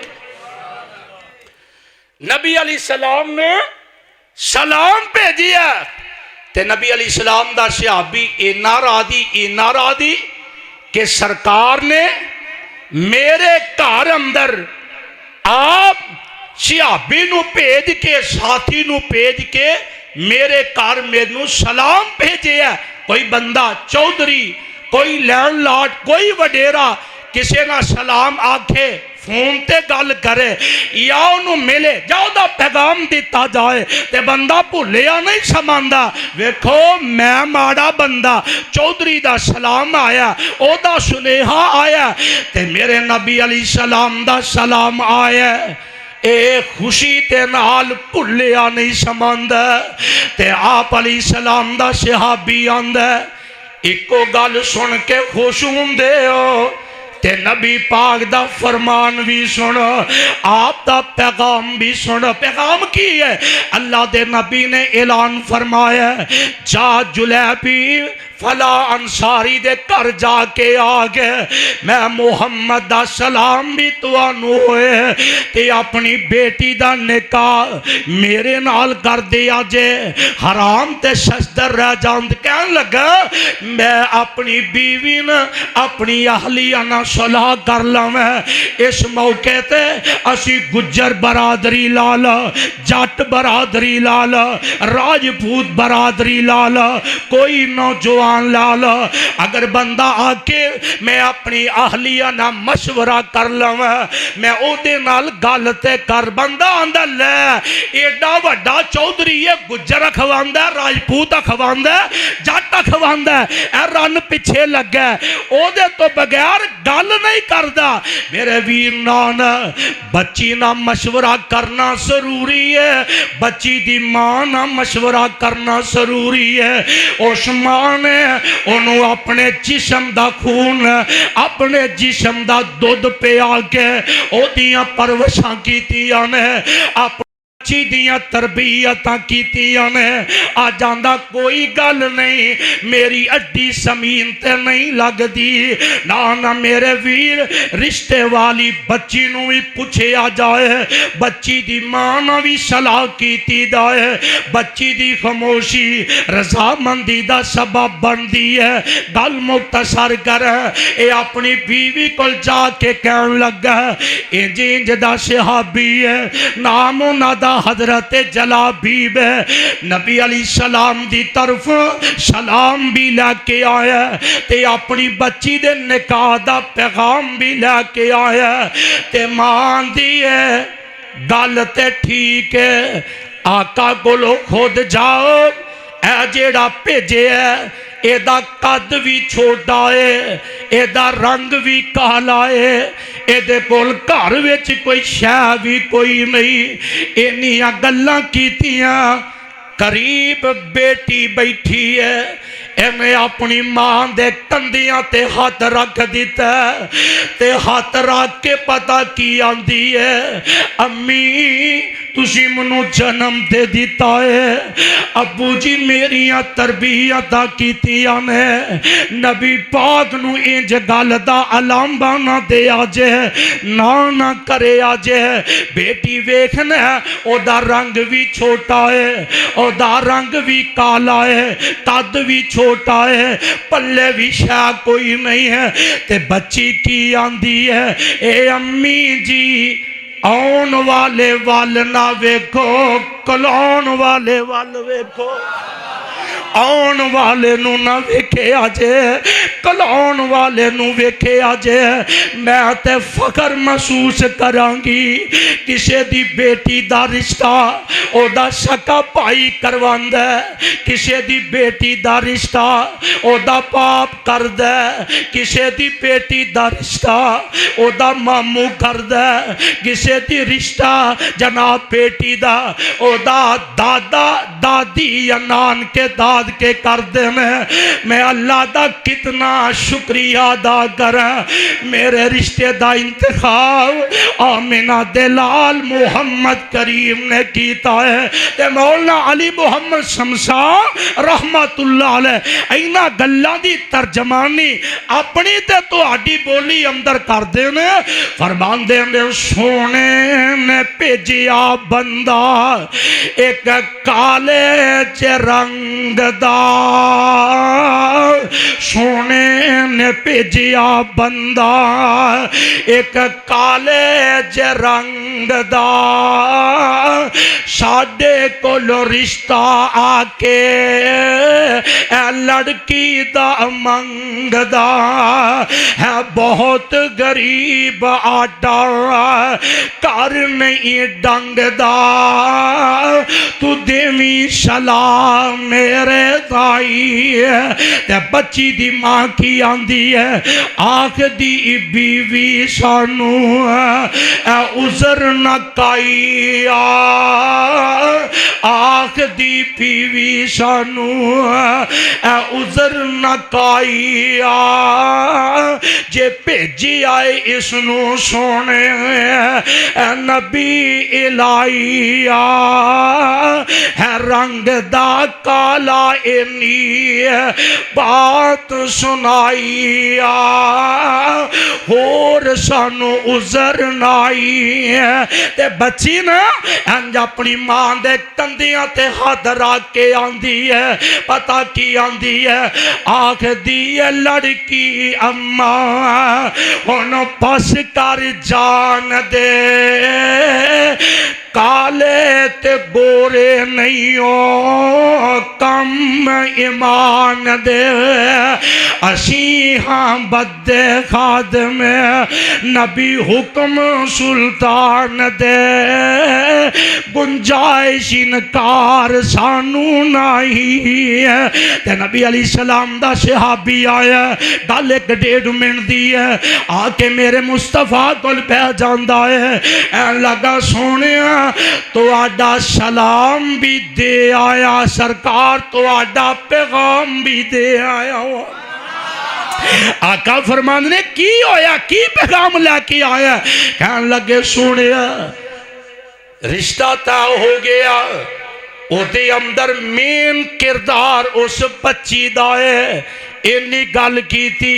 نبی علیہ السلام نے سلام بھیجیا تے نبی علیہ السلام دا صحابی اینا راضی کہ سرکار نے میرے گھر اندر آپ صحابی نو بھیج کے ساتھی نو بھیج کے میرے گھر میرے سلام بھیجے ہے۔ کوئی بندہ چودھری کوئی لینڈ لارڈ کوئی وڈیرا کسے نہ سلام آکھے فون تے گل کرے یا انہوں ملے جاؤ دا پیغام دیتا جائے تے بندہ بھولیا نہیں سماندا ویکھو میں ماڑا بندہ چودھری دا سلام آیا او دا سنیہا آیا تے میرے نبی علیہ السلام دا سلام آیا اے خوشی تے نال بھولیا نہیں سماندا تے آپ علیہ السلام دا صحابی آندا ایکو گل سن کے خوش ہوندے ہو تے نبی پاک دا فرمان بھی سنو آپ دا پیغام بھی سنو۔ پیغام کی ہے اللہ دے نبی نے اعلان فرمایا جا جلیبی فلا انصاری دے کر جا کے آگے میں محمد دا سلام بھی توانو ہوئے تے اپنی بیٹی دا نکاح میرے نال کر دیا جے حرام تے شجدر رہ جاند کہن لگا میں اپنی بیوی نے اپنی اہلیہ نہ صلاح کر لوں اس موقع تے اسی گجر برادری لالا جٹ برادری لالا راجپوت برادری لالا کوئی نوجوان ایمان لال اگر بندہ آ کے میں اپنی اہلیہ نہ مشورہ کر لواں میں او دے نال گل تے کر بندہ آندا لے ایڈا وڈا چودھری ہے گجر کھواندا ہے راجپوت کھواندا ہے جٹ کھواندا ہے اے رن پیچھے لگا او دے تو بغیر گل نہیں کردا میرے ویر نان بچی نہ مشورہ کرنا ضروری ہے بچی دی ماں نہ مشورہ کرنا ضروری ہے اس ماں نے انہوں اپنے جسم دا خون اپنے جسم دا دودھ پیا کے او دیاں پرورشاں کیتیاں نے اپنے بچی دیاں تربیتاں کیتیاں نے آ جاندہ کوئی گل نہیں میری اڈی زمین تے نہیں لگ دی نہ میرے ویر رشتے والی بچی نو بھی پوچھے آ جائے بچی دی ماں نہ بھی صلاح کیتی جائے بچی دی خاموشی رضامندی دا سبب بن دی ہے گل مختصر کر اے اپنی بیوی کو جا کے کہن لگا انج دا صحابی ہے نام نادا حضرت جلابیب نبی علیہ السلام دی طرف سلام بھی لے کے آیا تے اپنی بچی دے نکاح دا پیغام بھی لے کے آیا تے مان دی ہے گل تے ٹھیک ہے آقا کولو خود جاؤ اے جیڑا بھیجے ہے اے دا قد بھی چھوٹا ہے اے دا رنگ بھی کالا ہے اے دے کول گھر وچ کوئی شے بھی کوئی نہیں اینیاں گلاں کیتیاں قریب بیٹی بیٹھی ہے اینے اپنی ماں دے کندیاں تے ہاتھ رکھ دیتا ہے تے ہاتھ رکھ کے پتہ کی آندی ہے امی تسی منو جنم دے دیتا ہے ابو جی میریاں تربیتاں کیتیاں نے نبی پاک نو انج گل دا علامہ نہ دے آجے نہ کرے آجے بیٹی ویکھنا او دا رنگ بھی چھوٹا ہے او دا رنگ بھی کالا ہے قد بھی چھوٹا ہے پلے بھی شاہ کوئی نہیں ہے تے بچی کی آندی ہے اے امی جی آن والے وال نہ ویکھو کلون والے وال ویکھو آن والے نو نہ ویکھے آجے کلون والے نو ویکھے آجے میں تے فخر محسوس کرانگی کسے دی بیٹی دا رشتہ او دا شکا پائی کرواندہ ہے کسے دی بیٹی دا رشتہ او دا پاپ کردہ ہے کسے دی بیٹی دا رشتہ او دا مامو کردہ ہے کسے دی رشتہ جناب بیٹی دا او دا دادا دادی یا نان کے داد کے کر دے میں اللہ دا کتنا شکریہ ادا کریں میرے رشتے دا انتخاب آمنہ دلال محمد کریم نے کیتا ہے تے مولانا علی محمد شمسا رحمت اللہ علیہ اینا گلہ دی ترجمانی اپنی تے تو آڈی بولی اندر کر دینے فرمان دینے سونے نے پیجیا بندہ ایک کالے چے رنگ دا سونے نے پیجیا بندہ ایک کالے چے رنگ دا ساڑے کو لو رشتہ آکے اے لڑکی دا منگ دا ہے بہت غریب آٹا کر نہیں ڈنگ دا تو دیوی سلام میرے دائی تے بچی دی ماں کی آندی ہے آنکھ دی بیوی سانو اے عذر نہ کائی آنکھ دی بیوی سانو اے عذر نہ کائی جے بھیجی آئے اس نو سونے اے نبی الہی ہے رنگ دا کالا اینی بات سنائی اور سانو عذر نائی تے بچی نا انج اپنی ماں دے کندیاں تے ہاتھ رکھ کے آندی ہے پتہ کی آندی ہے آنکھ دی لڑکی اماں ہن پس کر جان دے کالے تے گورے نہیں ہو غم ایمان دے اسی ہاں بدے خادم نبی حکم سلطان دے گنجائش انکار سانو نہیں ہے تے نبی علیہ السلام دا صحابی آیا گل ایک 1.5 منٹ دی ہے آ کے میرے مصطفیٰ کول پہ جاندا ہے اے لگا سونے تو آڈا سلام بھی دے آیا سرکار تو آڈا پیغام بھی دے آیا ہوا آقا فرمان نے کی ہویا کی پیغام لے کے آیا کہنے لگے سونے رشتہ طے ہو گیا او دے اندر مین کردار اس بچی دا ہے اینی گل کی تھی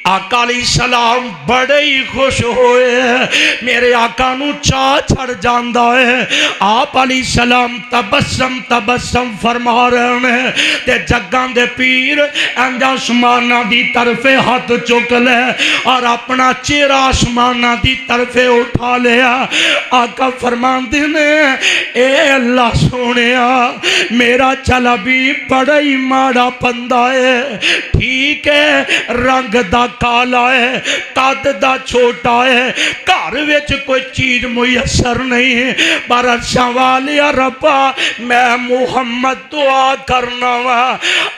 آقا علیہ السلام بڑے ہی خوش ہوئے میرے آقا نو چاہ چھڑ جاندہ ہے آپ علیہ السلام تبسم فرما رہے ہیں تے جگان دے پیر انجا آسمانہ دی طرف ہاتھ چک لے اور اپنا چہرہ آسمانہ دی طرف اٹھا لیا آقا فرمان دینے اے اللہ سونیا میرا چلا بھی بڑا ہی ماڑا پندہ ہے ٹھیک ہے رنگ دا کالا ہے قد دا چھوٹا ہے گھر وچ کوئی چیز میسر نہیں ہے پر سوالیا ربا میں محمد دعا کرنا وا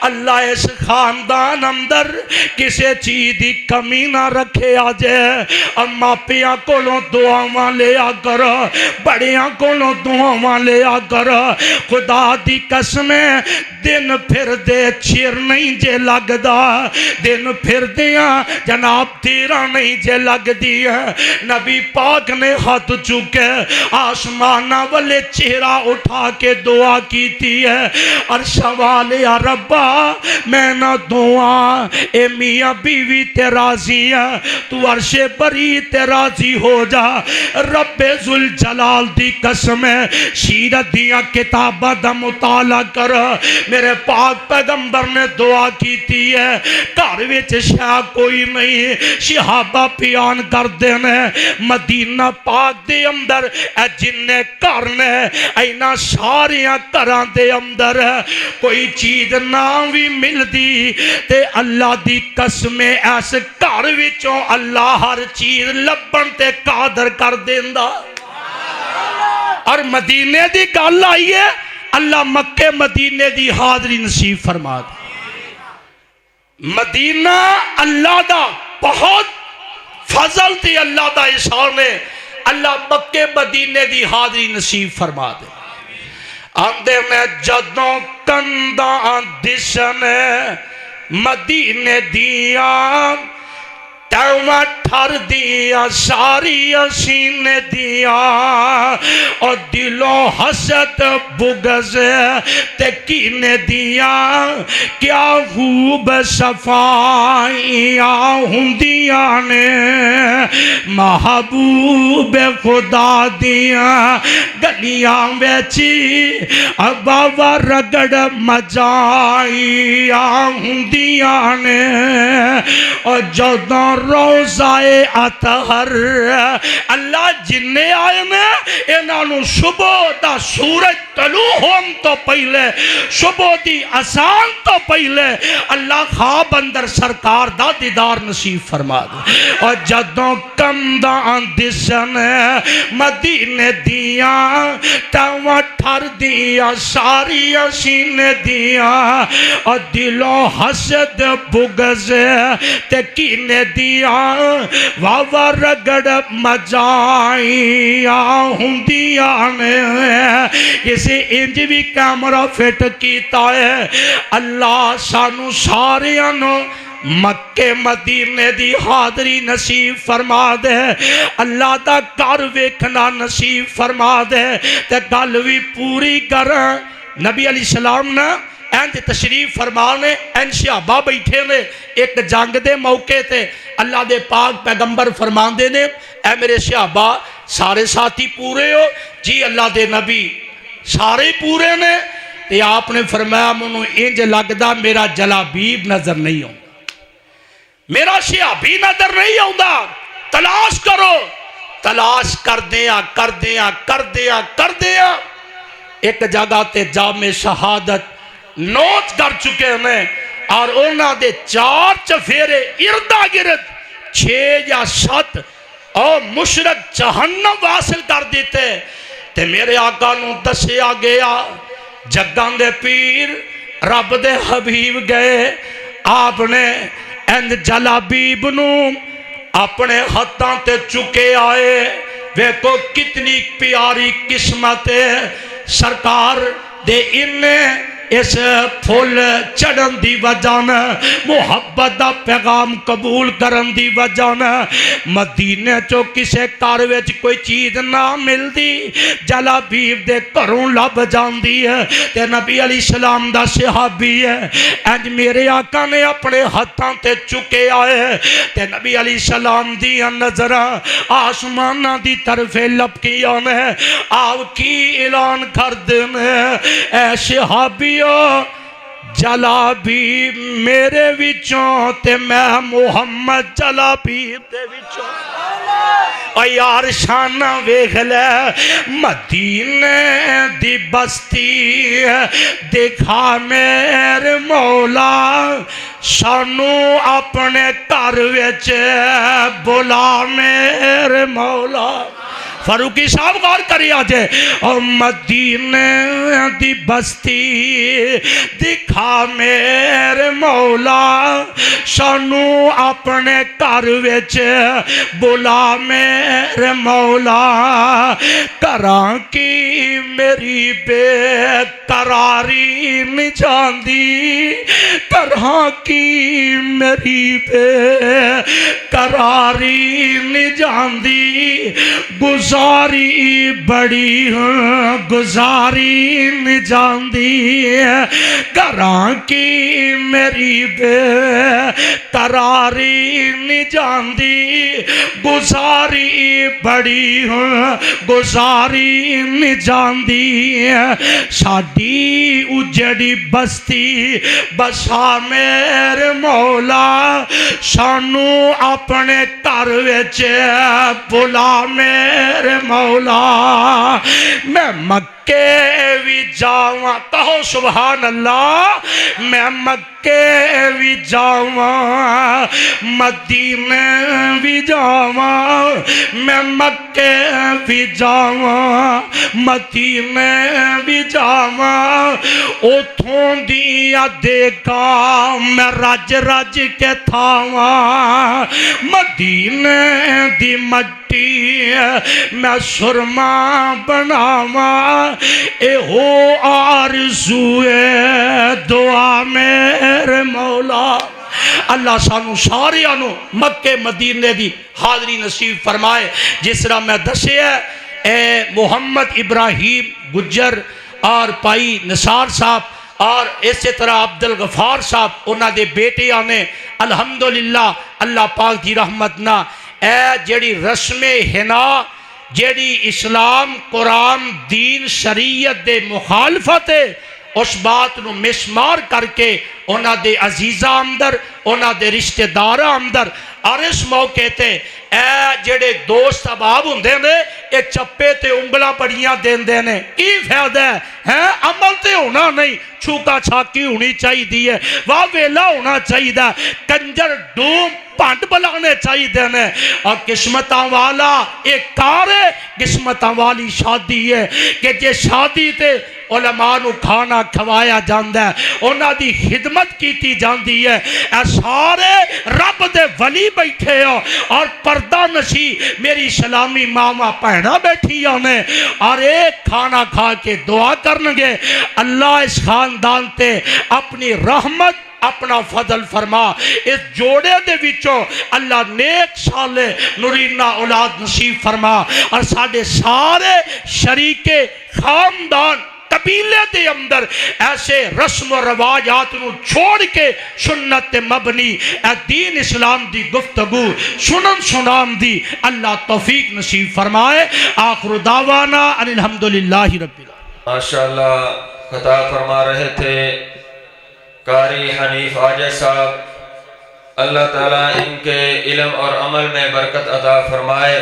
اللہ اس خاندان اندر کسے چیز دی کمی نہ رکھے آجے اما پیاں کولوں دعاواں لیا کر بڑیاں کولوں دعاواں لیا کر خدا دی قسمیں دن پھر دے چیر نہیں جے لگ دا دن پھر دیاں جناب تیرا نہیں جے لگ دیا نبی پاک نے ہاتھ چکے آسمانہ والے چہرہ اٹھا کے دعا کی تھی ہے اور سوال یا ربا میں نہ دعا اے میاں بیوی تے راضی ہے تو عرش بری تے راضی ہو جا رب ذوالجلال دی قسم ہے سیرت دیا کتابہ دا مطالعہ کر میرے پاک پیغمبر نے دعا کی تھی ہے گھر وچ شاہ کوئی نہیں صحابہ پیان کر دینے مدینہ پاک دے اندر اے جننے کرنے اینا ساریاں کران دے اندر کوئی چیز نہ بھی مل دی تے اللہ دی قسمیں ایسے کر وچوں اللہ ہر چیز لبن تے قادر کر دیندہ اور مدینے دی گل آئی ہے اللہ مکہ مدینے دی حاضری نصیب فرما دے مدینہ اللہ دا بہت فضل تھی اللہ دا احسان ہے اللہ مکہ مدینے دی حاضری نصیب فرما دے آندے میں جدوں کنداں دشن مدینے دیاں تیوہ ٹھر دیا ساری سین دیا اور دلوں حسد بغض تکین دیا کیا خوب صفائیاں ہندیاں نے محبوب خدا دیا گلیاں بیچی اباوا رگڑ مجائیاں ہندیاں نے اور جدوں روزائے اطہر اللہ جننے آئے میں انہوں صبح دا سورج طلوع ہون تو پہلے صبح دی اذان تو پہلے اللہ خواب اندر سرکار دا دیدار نصیب فرما دے اور جدوں کنداں دسن مدینے دیاں تیوہ ٹھر دیا ساری سین دیا اور دلوں حسد بغض تکین دیا واوا رگڑ مجائیاں ہندیاں نے اسے انج بھی کیمرہ فٹ کیتا ہے اللہ سانو ساریانو مکہ مدینے دی حاضری نصیب فرما دے اللہ دا کر ویکھنا نصیب فرما دے تے گل بھی پوری کر نبی علیہ السلام نے اینج تشریف فرمانے اینج صحابہ بیٹھے نے ایک جنگ دے موقع تے اللہ دے پاک پیغمبر فرمان دے نے اے میرے صحابہ سارے ساتھی پورے ہو جی اللہ دے نبی سارے پورے نے تے آپ نے فرمایا منو انج لگدا میرا جلابیب نظر نہیں ہوں میرا صحابی نظر نہیں ہوندا تلاش کرو تلاش کر دیا کر دیا کر دیا کر دیا ایک جگہ تے جامع شہادت نوچ کر چکے ہیں اور انہاں دے 4 چفیرے اردا گرد 6 یا 7 اور مشرک جہنم واصل کر دیتے تے میرے آقا نو دسیا گیا جگان دے پیر رب دے حبیب گئے آپ نے اند جلابیب نو اپنے ہتھاں تے چکے آئے ویکو کتنی پیاری قسمت سرکار دے انہیں اس پھول چڑھن دی وجہ محبت دا پیغام قبول کرن دی وجہ مدینے چو کسے کارویچ کوئی چیز نہ مل دی جلابیب دے کروں لب جان دی ہے تے نبی علیہ السلام دا صحابی ہے اینج میرے آقا نے اپنے ہتھاں تے چکے آئے تے نبی علیہ السلام دی نظر آسمانہ دی طرف لپکیاں نے آپ کی اعلان کر دینے اے صحابی جلابی میرے وچوں تے میں محمد جلابی دے وچوں اور یار شانہ ویکھ لے مدینے دی بستی دکھا میرے مولا سانو اپنے گھر وچ بلا میرے مولا فاروقی صاحب غور کری آجے اور مدینے دی بستی دکھا میرے مولا سانو اپنے گھر وچ بلا میرے مولا کراں کی میری بے قراری نہیں جاندی کراں کی میری بے قراری نہیں جاندی گزاری بڑی گزاری نہیں جاندی کراں کی میری بے قراری نہیں جاندی گزاری بڑی گزاری نہیں جاندی ساڈی اجڑی بستی بسا میرے مولا سانو اپنے گھر وچ بلا میرے مولا میں مکے بھی جاواں کہو سبحان اللہ میں مکے بھی جاواں مدینے بھی جاواں میں مکے بھی جاواں مدینے بھی جاواں اتھوں دیا دیکھا میں رج رج کے تھاواں مدینے دی مٹی میں سرما بناواں اے ہو آرزوئے دعا میرے مولا اللہ سانو سارے آنو مکے مدینے دی حاضری نصیب فرمائے جس طرح میں دسے اے محمد ابراہیم گجر اور پائی نثار صاحب اور اسی طرح عبدالغفار صاحب انہاں دے بیٹے آنے الحمدللہ اللہ پاک دی رحمتنا اے جیڑی رسم حنا جیڑی اسلام قرآن دین شریعت دے مخالفت ہے اس بات نو مسمار کر کے انہاں دے عزیزہ اندر انہاں دے رشتہ دارہ اندر اور اس موقع تے اے جڑے دوست احباب ہوندے نے اے چپے تے انگلاں بڑیاں دیندے نے کی فائدہ ہے عمل تے ہونا نہیں چھوکا چھاکی ہونی چاہی دی ہے واہ ویلا ہونا چاہی دا کنجر ڈوم پانڈ بلانے چاہی دینے اور قسمتاں والا ایک کار ہے قسمتاں والی شادی ہے کہ جے شادی تے علماء نو کھانا کھوایا جاندہ ہے انہاں دی خدمت کیتی جاندی ہے اے سارے رب دے ولی بیٹھے ہو اور پردہ نشی میری سلامی ماما پہنا بیٹھی ہونے اور ایک کھانا کھا کے دعا کرنگے اللہ اس خاندان تے اپنی رحمت اپنا فضل فرما اس جوڑے دے وچوں اللہ نیک صالح نورینہ اولاد نصیب فرما اور ساڑھے سارے شریک خاندان قبیلے دے اندر ایسے رسم و رواجات نو چھوڑ کے سنت مبنی اے دین اسلام دی گفتگو سنن سنام دی اللہ توفیق نصیب فرمائے آخر دعوانا ان الحمدللہ رب العالمین ماشاءاللہ خطاب فرما رہے تھے قاری حنیف عاجز صاحب اللہ تعالیٰ ان کے علم اور عمل میں برکت عطا فرمائے